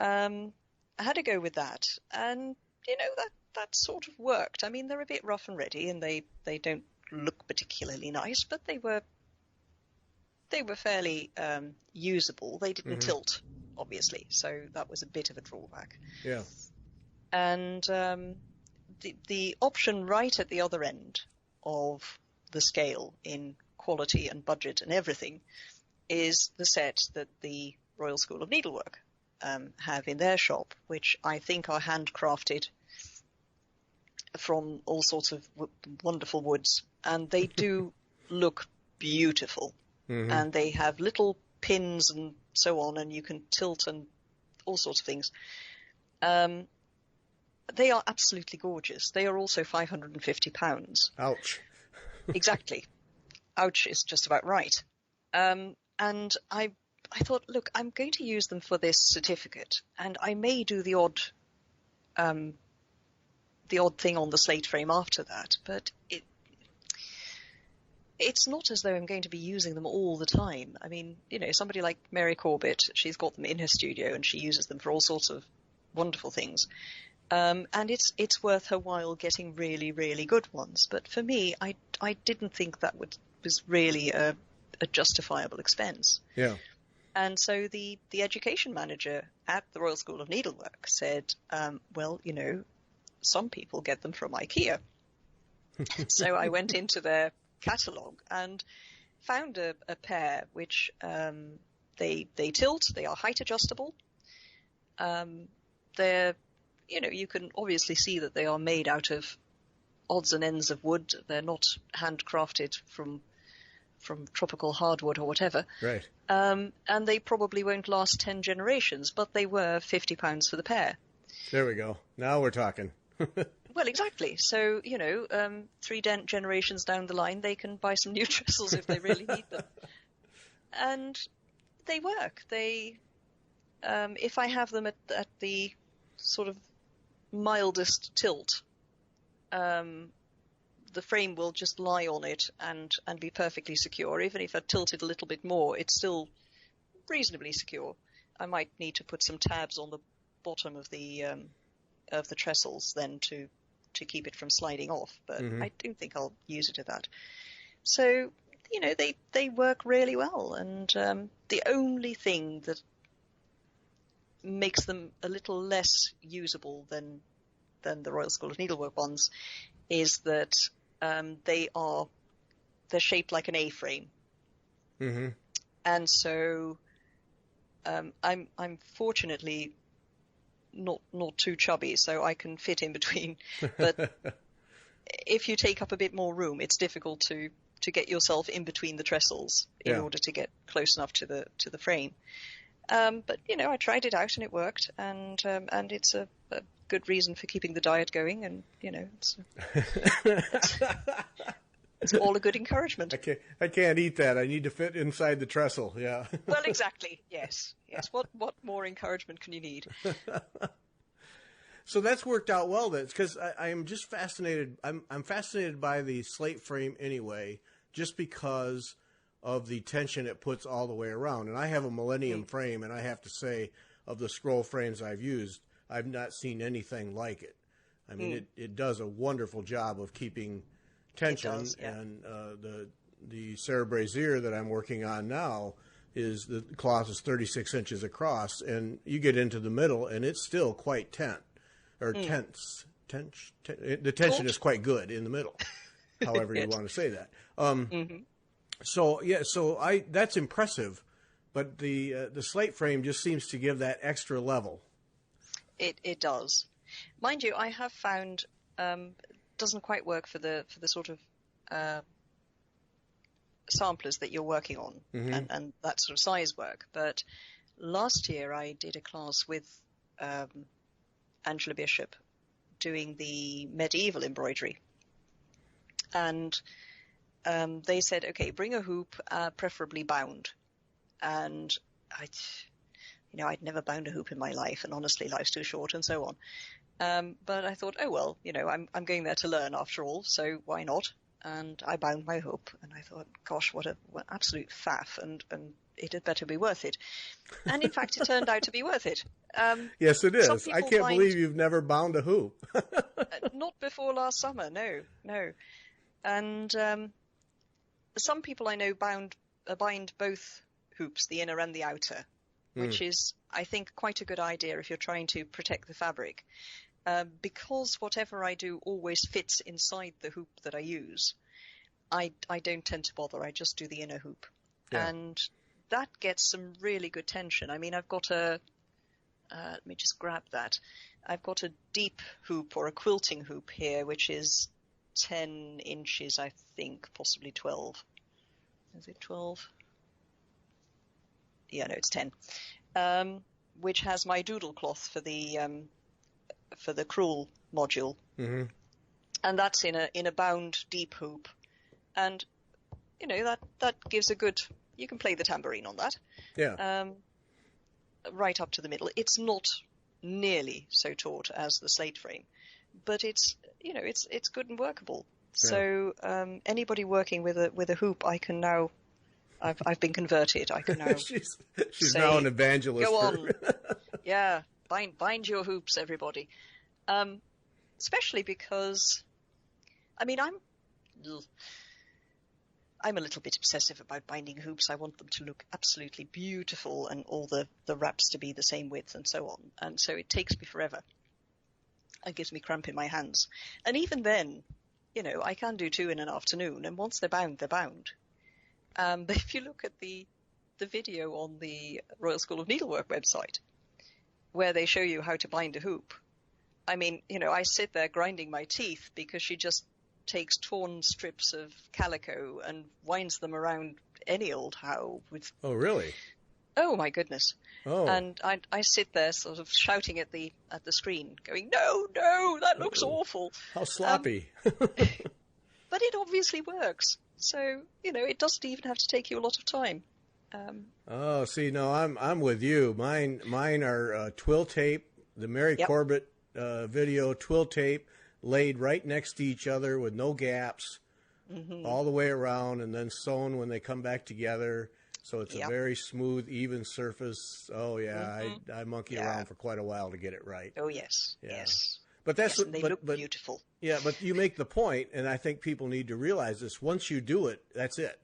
I had to go with that. And, that sort of worked. I mean, they're a bit rough and ready and they don't look particularly nice, but they were fairly usable. They didn't tilt, obviously, so that was a bit of a drawback. Yeah. And the option right at the other end of the scale in quality and budget and everything is the set that the Royal School of Needlework have in their shop, which I think are handcrafted from all sorts of wonderful woods, and they do look beautiful. And they have little pins and so on, and you can tilt and all sorts of things. They are absolutely gorgeous. They are also £550. Ouch. Exactly. Ouch is just about right. And I thought, look, I'm going to use them for this certificate, and I may do the odd thing on the slate frame after that, but it's not as though I'm going to be using them all the time. I mean, somebody like Mary Corbett, she's got them in her studio and she uses them for all sorts of wonderful things. And it's worth her while getting really, really good ones. But for me, I didn't think that was really a justifiable expense. Yeah. And so the education manager at the Royal School of Needlework said, well, some people get them from IKEA. So I went into their catalogue and found a pair which they tilt, they are height adjustable. They're, you can obviously see that they are made out of odds and ends of wood. They're not handcrafted from tropical hardwood or whatever. Right. And they probably won't last 10 generations, but they were £50 for the pair. There we go. Now we're talking. Well, exactly. So, 3 generations down the line, they can buy some new trestles if they really need them. And they work. They, if I have them at the sort of mildest tilt, the frame will just lie on it and be perfectly secure. Even if I tilt it a little bit more, it's still reasonably secure. I might need to put some tabs on the bottom of the trestles then to keep it from sliding off, but I don't think I'll use it at that. So, they work really well, and the only thing that makes them a little less usable than the Royal School of Needlework ones is that they're shaped like an A-frame. And so I'm fortunately not too chubby, so I can fit in between. But if you take up a bit more room, it's difficult to get yourself in between the trestles in order to get close enough to the frame. But I tried it out and it worked, and it's a good reason for keeping the diet going, and it's all a good encouragement. I can't eat that. I need to fit inside the trestle. Yeah. Well, exactly. Yes. What more encouragement can you need? So that's worked out well then, because I am just fascinated. I'm fascinated by the slate frame anyway. just because of the tension it puts all the way around. And I have a Millennium frame, and I have to say, of the scroll frames I've used, I've not seen anything like it. I mean, it does a wonderful job of keeping tension. It does, yeah. And the Serre Brazier that I'm working on now is the cloth is 36 inches across, and you get into the middle, and it's still quite tense. The tension is quite good in the middle, however you want to say that. So that's impressive, but the slate frame just seems to give that extra level. It does, mind you. I have found doesn't quite work for the sort of samplers that you're working on, and that sort of size work. But last year I did a class with Angela Bishop doing the medieval embroidery, and they said, okay, bring a hoop, preferably bound. And I'd never bound a hoop in my life, and honestly, life's too short, and so on. But I thought, oh well, I'm going there to learn after all, so why not? And I bound my hoop, and I thought, gosh, what absolute faff, and it had better be worth it. And in fact, it turned out to be worth it. Yes, it is. I can't believe you've never bound a hoop. Not before last summer, no. And some people I know bind both hoops, the inner and the outer, which is, I think, quite a good idea if you're trying to protect the fabric. Because whatever I do always fits inside the hoop that I use, I don't tend to bother. I just do the inner hoop. Yeah. And that gets some really good tension. I mean, I've got let me just grab that. I've got a deep hoop, or a quilting hoop here, which is 10 inches, I think, possibly 12. Is it 12? Yeah, no, it's 10. Which has my doodle cloth for the crewel module. Mm-hmm. And that's in a bound deep hoop. And, that gives a good, you can play the tambourine on that. Yeah. Right up to the middle. It's not nearly so taut as the slate frame, but it's good and workable. Yeah. So anybody working with a hoop, I can now, I've been converted. I can now. she's now an evangelist. Go on. Yeah, bind your hoops, everybody. Especially because, I mean, I'm a little bit obsessive about binding hoops. I want them to look absolutely beautiful and all the wraps to be the same width and so on. And so it takes me forever. It gives me cramp in my hands. And even then, I can do 2 in an afternoon. And once they're bound, they're bound. But if you look at the video on the Royal School of Needlework website, where they show you how to bind a hoop, I mean, I sit there grinding my teeth because she just takes torn strips of calico and winds them around any old how with. Oh, really? Oh my goodness! Oh. And I sit there sort of shouting at the screen, going, "No, that looks awful." How sloppy! But it obviously works. So it doesn't even have to take you a lot of time. Oh, see, no, I'm with you. Mine are twill tape, the Mary Corbett video twill tape, laid right next to each other with no gaps, all the way around, and then sewn when they come back together. So it's a very smooth, even surface. Oh yeah, I monkey around for quite a while to get it right. Oh yes, yes. But that's and they look beautiful. Yeah, but you make the point, and I think people need to realize this. Once you do it, that's it.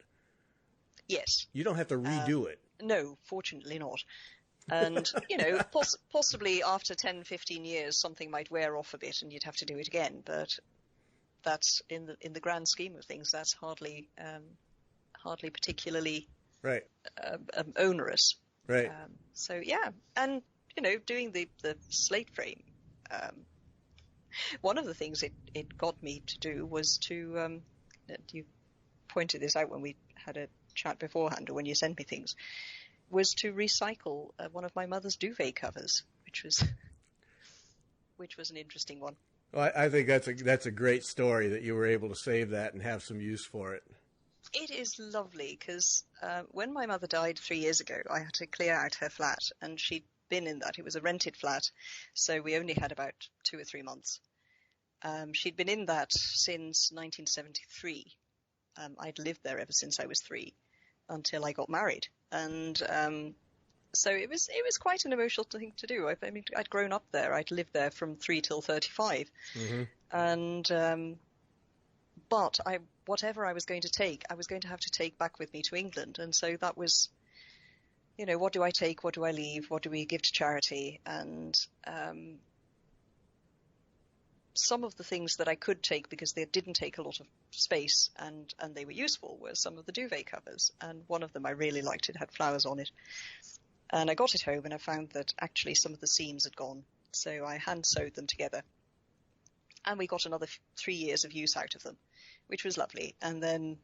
Yes. You don't have to redo it. No, fortunately not. And, possibly after 10, 15 years, something might wear off a bit and you'd have to do it again. But that's in the grand scheme of things, that's hardly particularly right. Onerous. Right. So, yeah. And, doing the slate frame, one of the things it got me to do was to, you pointed this out when we had a chat beforehand or when you sent me things, was to recycle one of my mother's duvet covers, which was an interesting one. Well, I think that's a great story that you were able to save that and have some use for it. It is lovely because when my mother died 3 years ago, I had to clear out her flat, and she'd been in that. It was a rented flat, so we only had about 2 or 3 months. She'd been in that since 1973. I'd lived there ever since I was 3 until I got married. And so it was quite an emotional thing to do. I mean, I'd grown up there. I'd lived there from 3 till 35. Mm-hmm. And but whatever I was going to take, I was going to have to take back with me to England. And so that was, what do I take? What do I leave? What do we give to charity? And some of the things that I could take, because they didn't take a lot of space and they were useful, were some of the duvet covers. And one of them I really liked. It had flowers on it. And I got it home and I found that actually some of the seams had gone. So I hand sewed them together. And we got another 3 years of use out of them, which was lovely. And then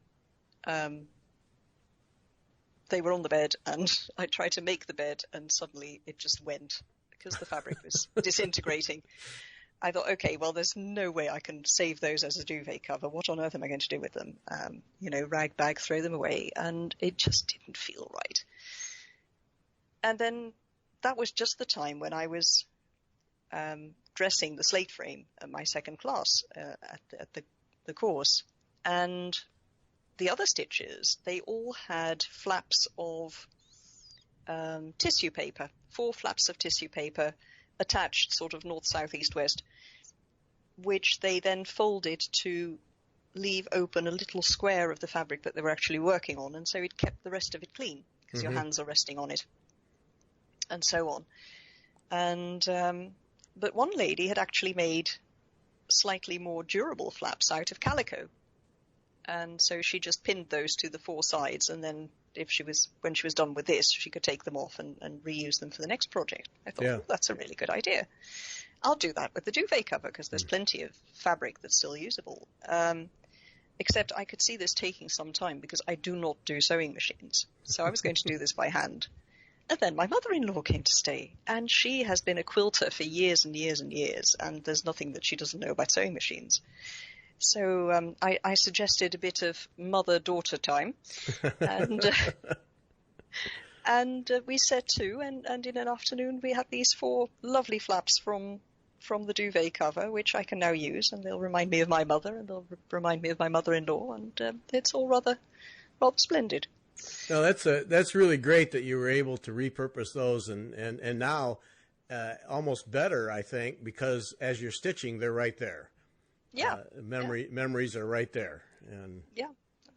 they were on the bed, and I tried to make the bed, and suddenly it just went because the fabric was disintegrating. I thought, okay, well, there's no way I can save those as a duvet cover. What on earth am I going to do with them? Rag bag, throw them away. And it just didn't feel right. And then that was just the time when I was dressing the slate frame at my second class at the course. And the other stitches, they all had flaps of tissue paper, 4 flaps of tissue paper attached sort of north, south, east, west, which they then folded to leave open a little square of the fabric that they were actually working on. And so it kept the rest of it clean because your hands are resting on it and so on. And but one lady had actually made slightly more durable flaps out of calico. And so she just pinned those to the 4 sides, and then when she was done with this, she could take them off and reuse them for the next project. I thought, oh, that's a really good idea. I'll do that with the duvet cover because there's plenty of fabric that's still usable. Except I could see this taking some time because I do not do sewing machines. So I was going to do this by hand. And then my mother-in-law came to stay, and she has been a quilter for years and years and years, and there's nothing that she doesn't know about sewing machines. So I suggested a bit of mother-daughter time, and we set to, and in an afternoon we had these 4 lovely flaps from the duvet cover, which I can now use, and they'll remind me of my mother, and they'll remind me of my mother-in-law, and it's all rather splendid. No, that's really great that you were able to repurpose those, and now almost better, I think, because as you're stitching, they're right there. Yeah, memories are right there, and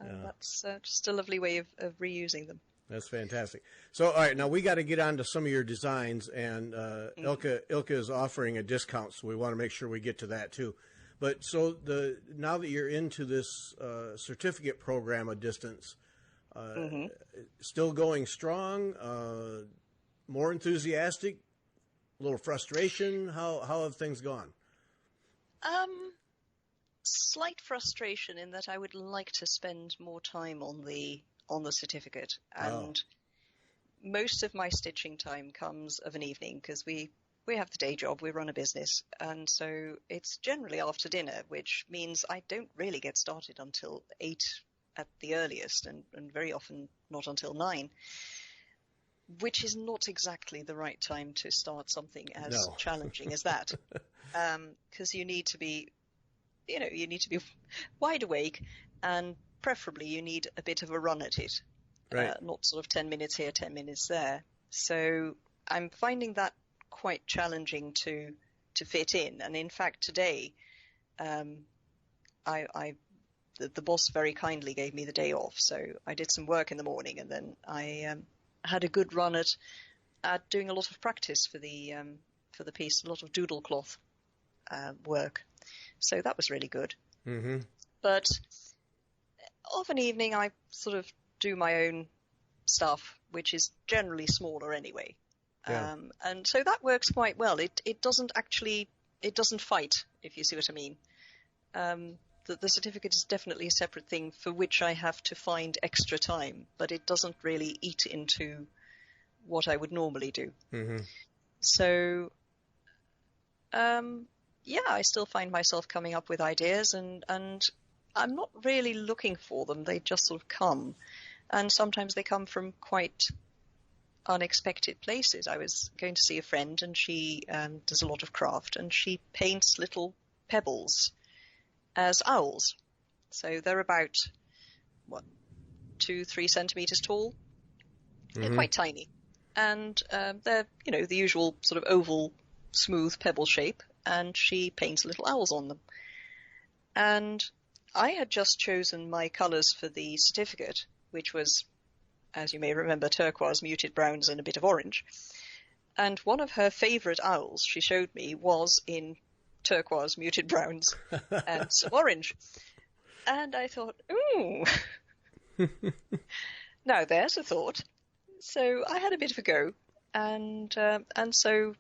that's just a lovely way of reusing them. That's fantastic. So, all right, now we got to get on to some of your designs, and Ilke is offering a discount, so we want to make sure we get to that too. But so now that you're into this certificate program of distance. Still going strong, more enthusiastic, a little frustration. How have things gone? Slight frustration in that I would like to spend more time on the certificate, and most of my stitching time comes of an evening because we have the day job, we run a business, and so it's generally after dinner, which means I don't really get started until 8 at the earliest, and very often not until 9, which is not exactly the right time to start something as challenging as that, because you need to be wide awake, and preferably you need a bit of a run at it, not sort of 10 minutes here, 10 minutes there. So I'm finding that quite challenging to fit in, and in fact today, the boss very kindly gave me the day off, so I did some work in the morning, and then I had a good run at doing a lot of practice for the piece, a lot of doodle cloth work. So that was really good. Mm-hmm. But of an evening, I sort of do my own stuff, which is generally smaller anyway. Yeah. And so that works quite well. It doesn't fight, if you see what I mean. The certificate is definitely a separate thing for which I have to find extra time, but it doesn't really eat into what I would normally do. Mm-hmm. So, I still find myself coming up with ideas, and I'm not really looking for them. They just sort of come, and sometimes they come from quite unexpected places. I was going to see a friend, and she does a lot of craft, and she paints little pebbles as owls. So they're about what, 2-3 centimeters tall. They're Mm-hmm. quite tiny, and they're the usual sort of oval, smooth pebble shape. And she paints little owls on them. And I had just chosen my colours for the certificate, which was, as you may remember, turquoise, muted browns, and a bit of orange. And one of her favourite owls she showed me was in turquoise, muted browns, and some orange. And I thought, ooh, now there's a thought. So I had a bit of a go, and so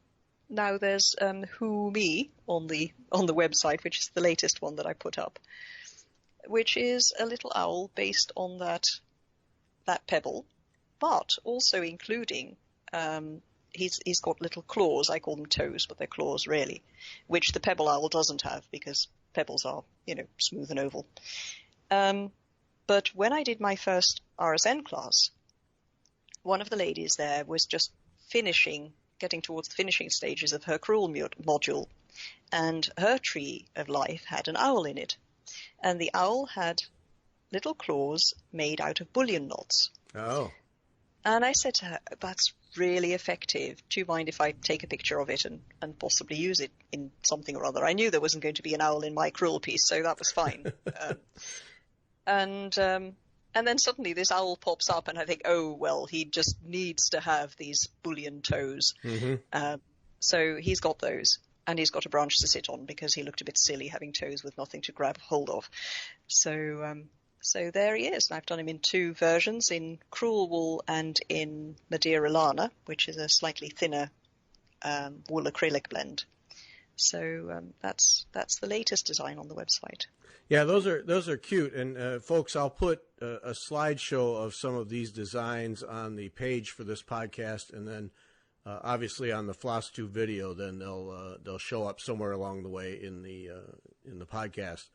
now there's Who Me on the website, which is the latest one that I put up, which is a little owl based on that pebble, but also including he's got little claws. I call them toes, but they're claws really, which the pebble owl doesn't have because pebbles are smooth and oval. But when I did my first RSN class, one of the ladies there was just getting towards the finishing stages of her cruel module, and her tree of life had an owl in it, and the owl had little claws made out of bullion knots. Oh. And I said to her, that's really effective. Do you mind if I take a picture of it and possibly use it in something or other? I knew there wasn't going to be an owl in my cruel piece, so that was fine. And then suddenly this owl pops up, and I think, oh, well, he just needs to have these bullion toes. Mm-hmm. So he's got those, and he's got a branch to sit on because he looked a bit silly having toes with nothing to grab hold of. So there he is. I've done him in 2 versions, in Cruel Wool and in Madeira Lana, which is a slightly thinner wool acrylic blend. So that's the latest design on the website. Yeah, those are cute. And folks, I'll put a slideshow of some of these designs on the page for this podcast, and then obviously on the FlossTube video. Then they'll show up somewhere along the way in the podcast.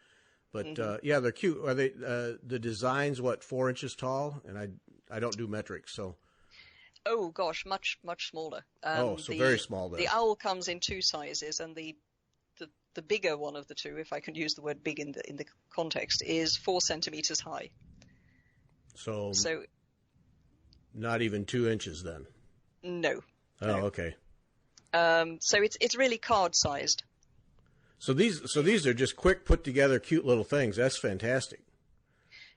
But yeah, they're cute. Are they the designs? 4 inches tall? And I don't do metrics, so. Oh gosh, much smaller. So very small then. The owl comes in 2 sizes, and the bigger one of the 2, if I can use the word big in the context, is 4 centimeters high. So not even 2 inches then. No. Oh, okay. So it's really card sized. So these are just quick, put together, cute little things. That's fantastic.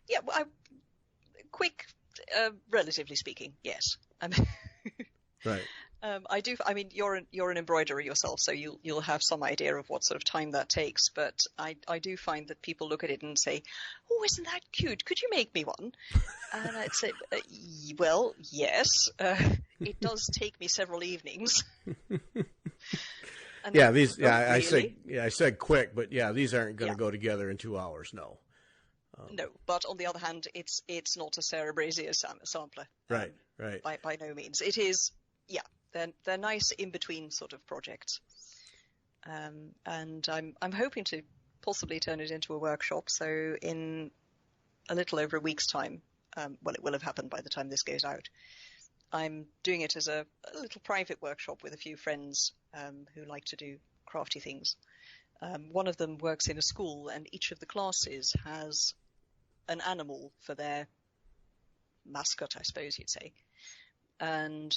Yeah, quick, relatively speaking, yes. I mean, right. I do. I mean, you're an embroiderer yourself, so you'll have some idea of what sort of time that takes. But I do find that people look at it and say, "Oh, isn't that cute? Could you make me one?" And I'd say, "Well, yes. It does take me several evenings." Yeah, these. Yeah, really. I said quick, but yeah, these aren't going to go together in 2 hours. No. No, but on the other hand, it's not a Sarah Brazier sampler. Right. By no means. It is. Yeah, they're nice in between sort of projects. And I'm hoping to possibly turn it into a workshop. So in a little over a week's time, well, it will have happened by the time this goes out. I'm doing it as a little private workshop with a few friends who like to do crafty things. One of them works in a school, and each of the classes has an animal for their mascot, I suppose you'd say. And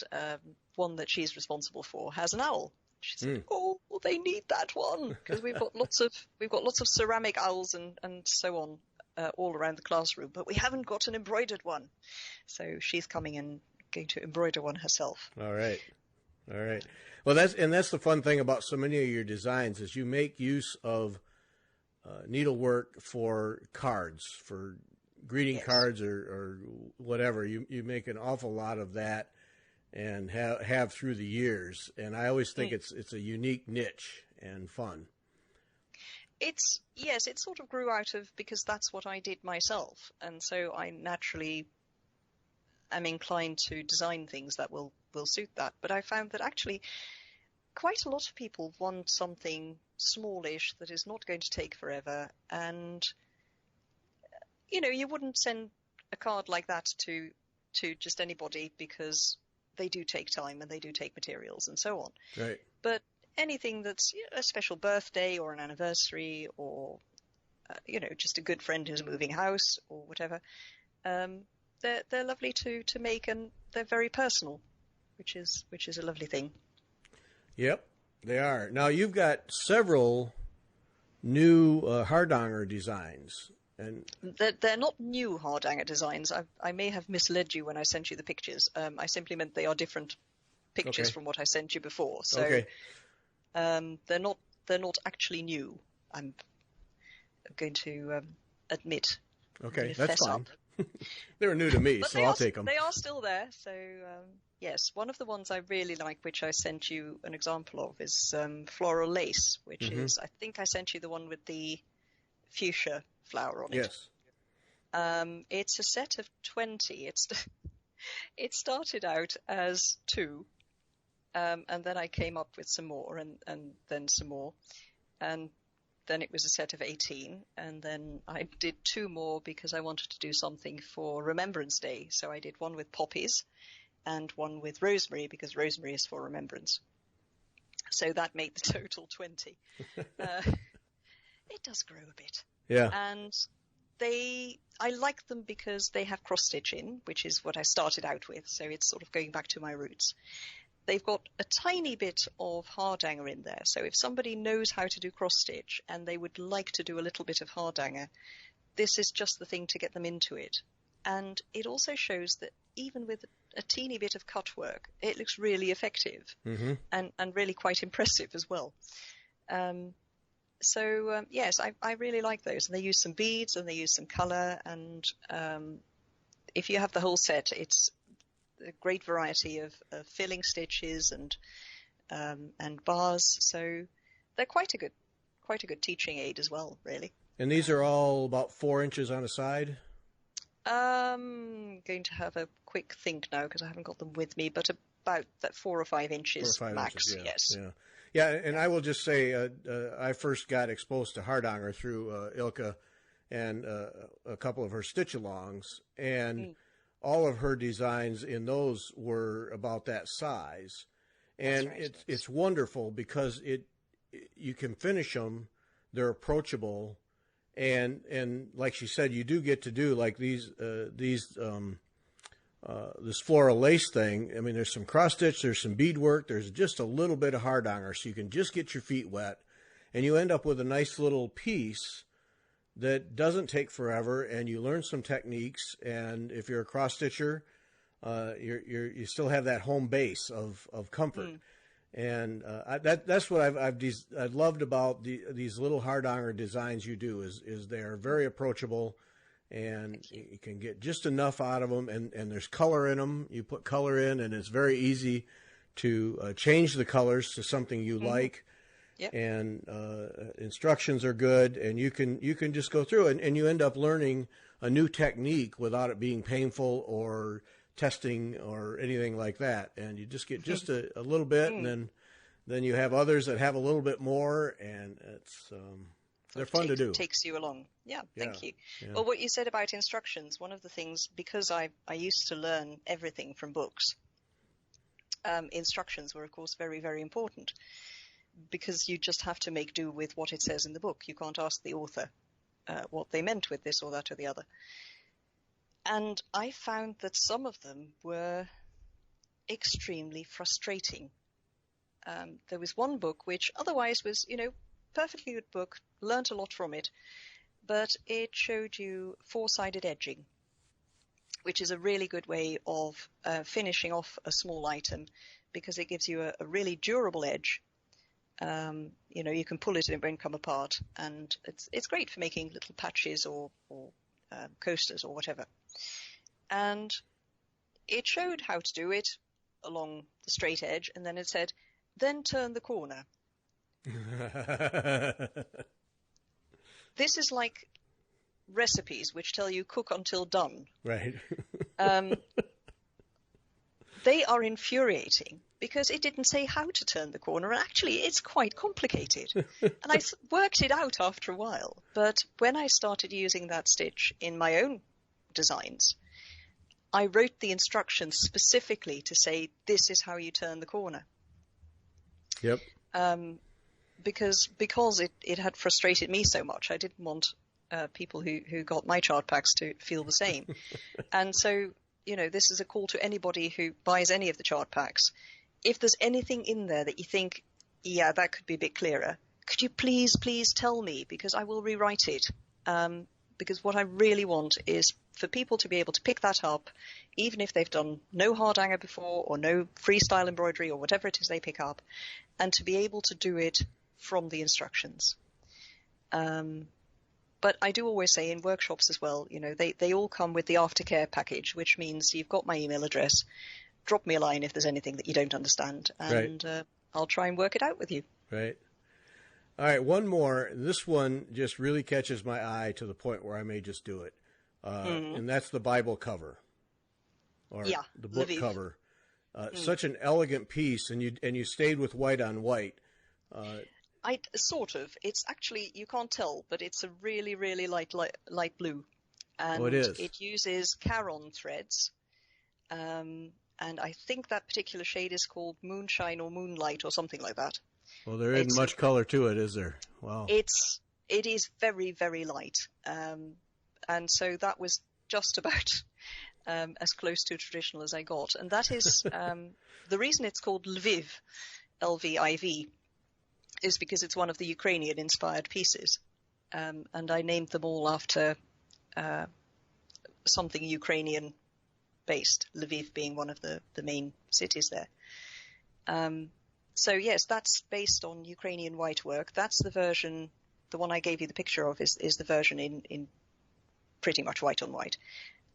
one that she's responsible for has an owl. She said, "Oh, well, they need that one because we've got lots of ceramic owls and so on all around the classroom, but we haven't got an embroidered one." So she's coming and going to embroider one herself. All right. Well, that's the fun thing about so many of your designs is you make use of needlework for cards, for greeting cards or whatever. You make an awful lot of that and have through the years. And I always think it's a unique niche and fun. It sort of grew out of, because that's what I did myself. And so I naturally am inclined to design things that will suit that. But I found that actually quite a lot of people want something smallish that is not going to take forever. And, you wouldn't send a card like that to just anybody because they do take time and they do take materials and so on. Right. But anything that's a special birthday or an anniversary or, just a good friend who's moving house or whatever, They're lovely to make, and they're very personal, which is a lovely thing. Yep, they are. Now you've got several new Hardanger designs, and they're not new Hardanger designs. I may have misled you when I sent you the pictures. I simply meant they are different pictures from what I sent you before. So they're not actually new. I'm going to admit. Okay, that's fine. They were new to me, so I'll take them. They are still there. So yes, one of the ones I really like, which I sent you an example of, is floral lace, which is, I think I sent you the one with the fuchsia flower on it. Yes. It's a set of 20. It started out as 2, and then I came up with some more, and then some more, and then it was a set of 18, and then I did 2 more because I wanted to do something for Remembrance Day. So I did one with poppies and one with rosemary, because rosemary is for remembrance. So that made the total 20. It does grow a bit. Yeah. And I like them because they have cross stitch in, which is what I started out with. So it's sort of going back to my roots. They've got a tiny bit of Hardanger in there. So if somebody knows how to do cross stitch and they would like to do a little bit of Hardanger, this is just the thing to get them into it. And it also shows that even with a teeny bit of cut work, it looks really effective and really quite impressive as well. Yes, I really like those. And they use some beads and they use some color. And if you have the whole set, it's a great variety of filling stitches and bars. So they're quite a good teaching aid as well, really. And these are all about 4 inches on a side? I'm going to have a quick think now because I haven't got them with me, but about that 4 or 5 inches 4 or 5 max. Inches, yes. Yeah, and I will just say I first got exposed to Hardanger through Ilke and a couple of her stitch-alongs, and all of her designs in those were about that size. And right. it's wonderful because you can finish them, they're approachable, and like she said, you do get to do like this floral lace thing. I mean, there's some cross stitch, there's some beadwork, there's just a little bit of Hardanger, so you can just get your feet wet, and you end up with a nice little piece that doesn't take forever, and you learn some techniques. And if you're a cross stitcher, you still have that home base of comfort. And that's what I've loved about these little Hardanger designs you do is they are very approachable, and you can get just enough out of them. And there's color in them. You put color in, and it's very easy to change the colors to something you like. Yep. And instructions are good, and you can just go through it, and you end up learning a new technique without it being painful or testing or anything like that. And you just get just a little bit, and then you have others that have a little bit more, and it's they're fun to do. Takes you along. Yeah, thank you. Yeah. Well, what you said about instructions, one of the things, because I used to learn everything from books, instructions were, of course, very, very important. Because you just have to make do with what it says in the book. You can't ask the author what they meant with this or that or the other. And I found that some of them were extremely frustrating. There was one book which otherwise was, perfectly good book, learnt a lot from it, but it showed you 4-sided edging, which is a really good way of finishing off a small item because it gives you a really durable edge. You can pull it and it won't come apart, and it's great for making little patches or coasters or whatever. And it showed how to do it along the straight edge, and then it said, then turn the corner. This is like recipes which tell you cook until done. Right. They are infuriating because it didn't say how to turn the corner. And actually, it's quite complicated. And I worked it out after a while. But when I started using that stitch in my own designs, I wrote the instructions specifically to say, this is how you turn the corner. Yep. Because it had frustrated me so much, I didn't want people who got my chart packs to feel the same. And so, this is a call to anybody who buys any of the chart packs. If there's anything in there that you think, yeah, that could be a bit clearer, could you please tell me, because I will rewrite it. Because what I really want is for people to be able to pick that up, even if they've done no Hardanger before or no freestyle embroidery or whatever it is they pick up, and to be able to do it from the instructions. But I do always say in workshops as well, they all come with the aftercare package, which means you've got my email address. Drop me a line if there's anything that you don't understand, and I'll try and work it out with you. Right. All right, one more. This one just really catches my eye to the point where I may just do it. And that's the Bible cover, or the book cover. Such an elegant piece, and you stayed with white on white. I sort of. It's actually, you can't tell, but it's a really, really light blue. And it is. It uses Caron threads. And I think that particular shade is called Moonshine or Moonlight or something like that. Well, there isn't much color to it, is there? Wow. It is very, very light. And so that was just about as close to traditional as I got. And that is the reason it's called Lviv, Lviv, is because it's one of the Ukrainian-inspired pieces. And I named them all after something Ukrainian-based, Lviv being one of the main cities there. So yes, that's based on Ukrainian whitework. That's the version, the one I gave you the picture of is the version in pretty much white on white.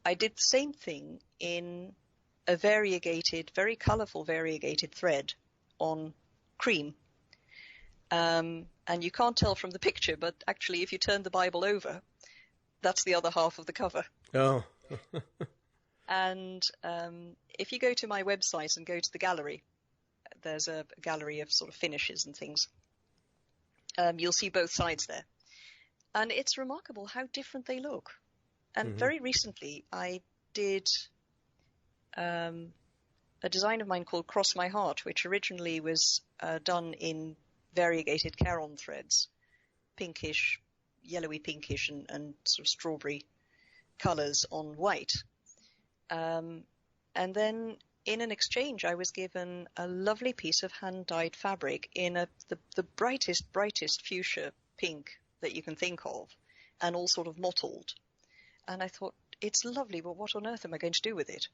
I did the same thing in a variegated, very colourful variegated thread on cream. And you can't tell from the picture, but actually if you turn the Bible over, that's the other half of the cover. Oh. And if you go to my website and go to the gallery, there's a gallery of sort of finishes and things. You'll see both sides there. And it's remarkable how different they look. And very recently I did a design of mine called Cross My Heart, which originally was done in variegated Caron threads, pinkish, yellowy pinkish and sort of strawberry colours on white. And then in an exchange, I was given a lovely piece of hand-dyed fabric in the brightest fuchsia pink that you can think of, and all sort of mottled. And I thought, it's lovely, but what on earth am I going to do with it?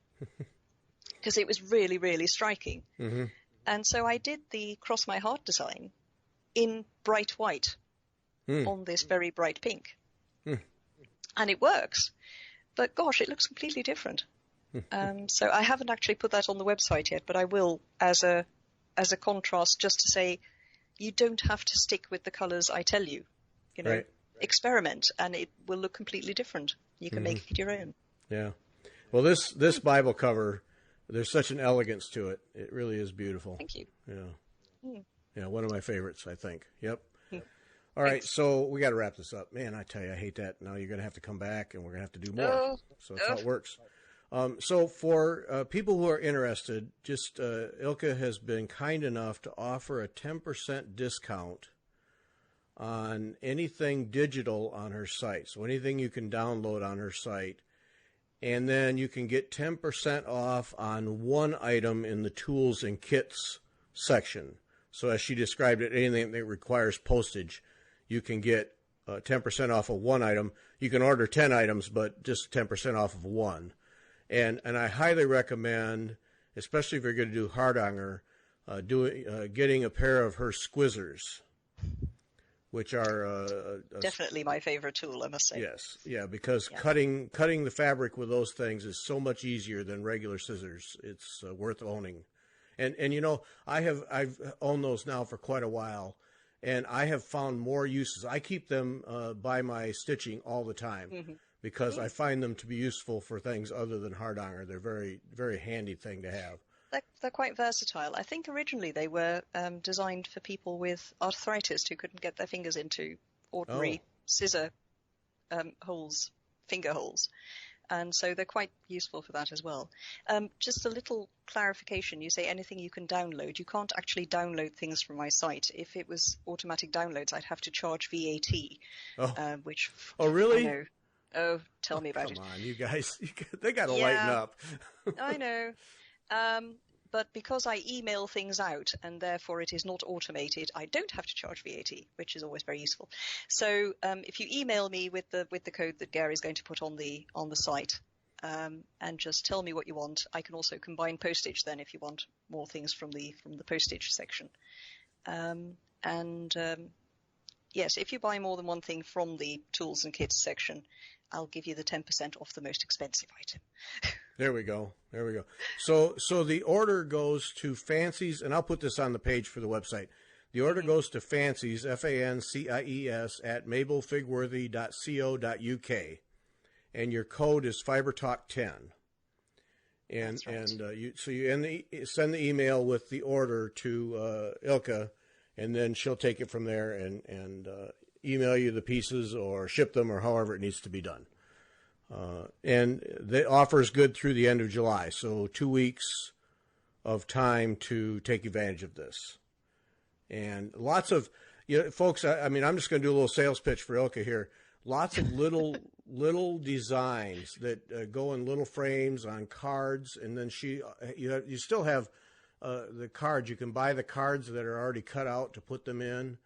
Because it was really, really striking. Mm-hmm. And so I did the Cross My Heart design in bright white on this very bright pink. And it works. But gosh, it looks completely different. So I haven't actually put that on the website yet, but I will as a contrast, just to say you don't have to stick with the colours I tell you. Right. Experiment, and it will look completely different. You can make it your own. Yeah. Well, this Bible cover, there's such an elegance to it. It really is beautiful. Thank you. Yeah. Yeah, one of my favorites, I think. Yep. All right, so we got to wrap this up. Man, I tell you, I hate that. Now you're going to have to come back, and we're going to have to do more. So that's how it works. So for people who are interested, just Ilke has been kind enough to offer a 10% discount on anything digital on her site. So anything you can download on her site. And then you can get 10% off on one item in the tools and kits section. So as she described it, anything that requires postage, you can get 10% off of one item. You can order 10 items, but just 10% off of one. And I highly recommend, especially if you're going to do Hardanger, getting a pair of her squizzers, which are definitely my favorite tool, I must say. Yes, yeah, because cutting the fabric with those things is so much easier than regular scissors. It's worth owning, and you know I've owned those now for quite a while, and I have found more uses. I keep them by my stitching all the time because I find them to be useful for things other than Hardanger. They're very, very handy thing to have. They're quite versatile. I think originally they were designed for people with arthritis who couldn't get their fingers into ordinary scissor holes, finger holes. And so they're quite useful for that as well. Just a little clarification. You say anything you can download. You can't actually download things from my site. If it was automatic downloads, I'd have to charge VAT, which really? I know. Oh, tell me about it. Come on, you guys. They got to lighten up. I know. But because I email things out and therefore it is not automated, I don't have to charge VAT, which is always very useful. So if you email me with the code that Gary's going to put on the site, and just tell me what you want, I can also combine postage then if you want more things from the postage section. Yes, if you buy more than one thing from the tools and kits section, I'll give you the 10% off the most expensive item. There we go. So the order goes to Fancies, and I'll put this on the page for the website. The order goes to Fancies, FANCIES, at mabelfigworthy.co.uk, and your code is FiberTalk10. And right. you send the email with the order to Ilka, and then she'll take it from there and email you the pieces or ship them or however it needs to be done. And the offer is good through the end of July, so 2 weeks of time to take advantage of this. And lots of, folks, I mean, I'm just going to do a little sales pitch for Ilka here. Lots of little designs that go in little frames on cards, and then you still have the cards. You can buy the cards that are already cut out to put them in.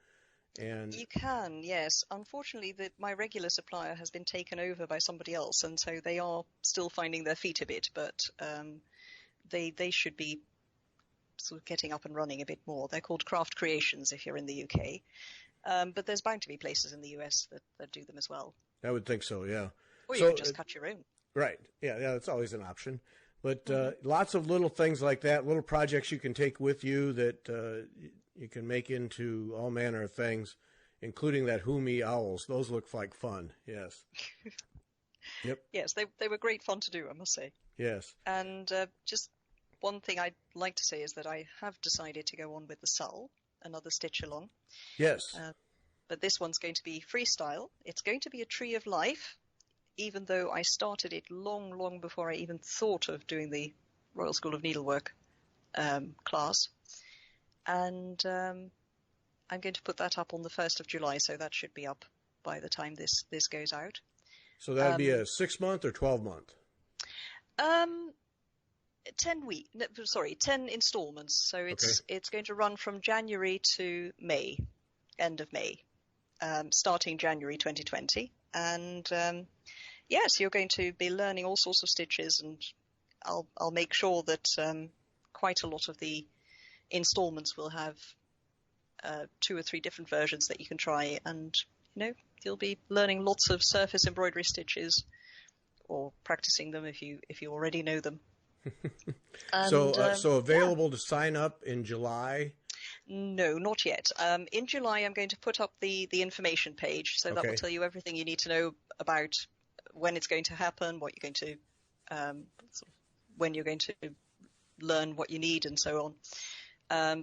And you can, yes. Unfortunately, my regular supplier has been taken over by somebody else, and so they are still finding their feet a bit, but they should be sort of getting up and running a bit more. They're called Craft Creations if you're in the UK, but there's bound to be places in the US that do them as well. I would think so, yeah. Or you could just cut your own. Right, yeah, that's always an option. But lots of little things like that, little projects you can take with you that you can make into all manner of things, including that Humi owls. Those look like fun, yes. Yep. Yes, they were great fun to do, I must say. Yes. And just one thing I'd like to say is that I have decided to go on with the Sull, another stitch along. Yes. But this one's going to be freestyle. It's going to be a tree of life, even though I started it long, long before I even thought of doing the Royal School of Needlework class. And I'm going to put that up on the 1st of July, so that should be up by the time this goes out. So that would be a 6-month or 12-month? 10 installments. So it's going to run from January to May, end of May, starting January 2020. And yes, you're going to be learning all sorts of stitches, and I'll make sure that quite a lot of the installments will have 2 or 3 different versions that you can try, and you'll be learning lots of surface embroidery stitches, or practicing them if you already know them. And, so available to sign up in July? No, not yet. In July, I'm going to put up the information page, so that will tell you everything you need to know about when it's going to happen, what you're going to, when you're going to learn what you need, and so on.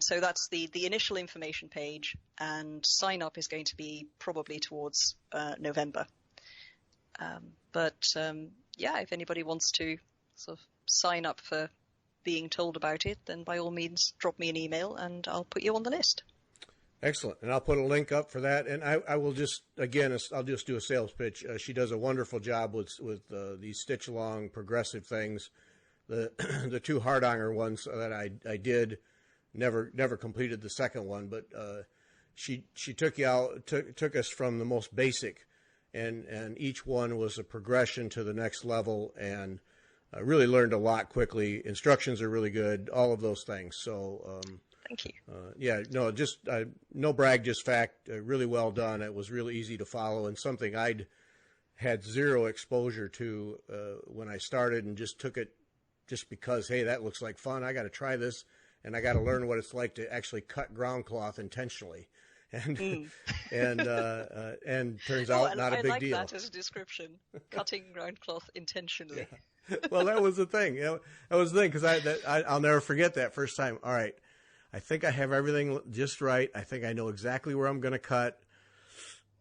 So that's the initial information page, and sign up is going to be probably towards November. If anybody wants to sort of sign up for being told about it, then by all means drop me an email and I'll put you on the list. Excellent. And I'll put a link up for that. And I will just, again, I'll just do a sales pitch. She does a wonderful job with these stitch along progressive things. The 2 Hardanger ones that I did, never completed the second one, but she took us from the most basic, and each one was a progression to the next level, and I really learned a lot quickly. Instructions are really good, all of those things. So thank you. No brag, just fact. Really well done. It was really easy to follow, and something I'd had zero exposure to when I started, and just took it just because, hey, that looks like fun. I got to try this, and I got to learn what it's like to actually cut ground cloth intentionally. And turns out not a big deal. I like that as a description, cutting ground cloth intentionally. Yeah. Well, that was the thing. That was the thing, because I'll never forget that first time. All right, I think I have everything just right. I think I know exactly where I'm going to cut.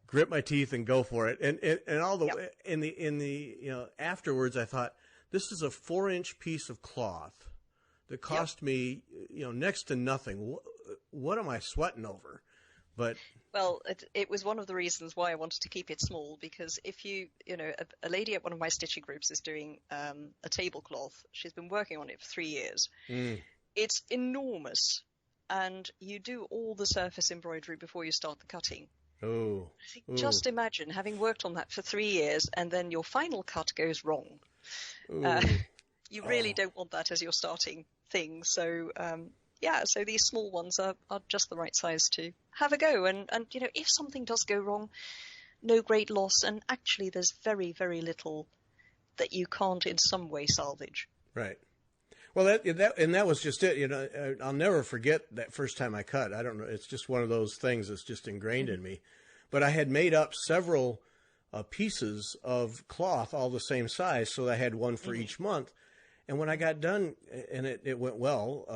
grit my teeth and go for it. And all the in the afterwards, I thought, this is a 4-inch piece of cloth that cost me next to nothing. What am I sweating over? But well, it was one of the reasons why I wanted to keep it small, because if a lady at one of my stitching groups is doing a tablecloth. She's been working on it for 3 years. It's enormous, and you do all the surface embroidery before you start the cutting. Oh, just imagine having worked on that for 3 years, and then your final cut goes wrong. You really don't want that as your starting thing. So so these small ones are just the right size to have a go. And if something does go wrong, no great loss. And actually, there's very, very little that you can't in some way salvage. Right. Well, that was just it. I'll never forget that first time I cut. I don't know. It's just one of those things that's just ingrained in me. But I had made up several pieces of cloth all the same size, so I had one for each month. And when I got done, and it went well,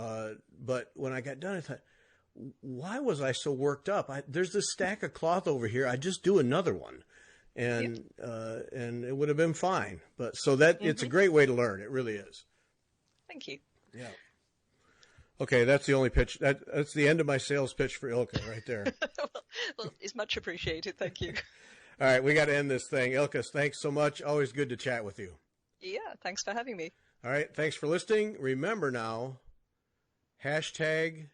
but when I got done, I thought, why was I so worked up? There's this stack of cloth over here. I just do another one, and it would have been fine. But so that it's a great way to learn. It really is. Thank you. Yeah. Okay, that's the only pitch. That's the end of my sales pitch for Ilka right there. well, it's much appreciated. Thank you. All right, we got to end this thing. Ilka, thanks so much. Always good to chat with you. Yeah, thanks for having me. All right, thanks for listening. Remember now, hashtag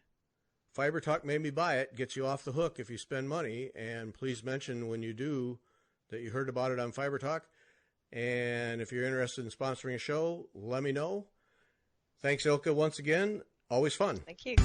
Fiber Talk made me buy it gets you off the hook if you spend money. And please mention when you do that you heard about it on Fiber Talk. And if you're interested in sponsoring a show, let me know. Thanks, Ilka, once again. Always fun. Thank you.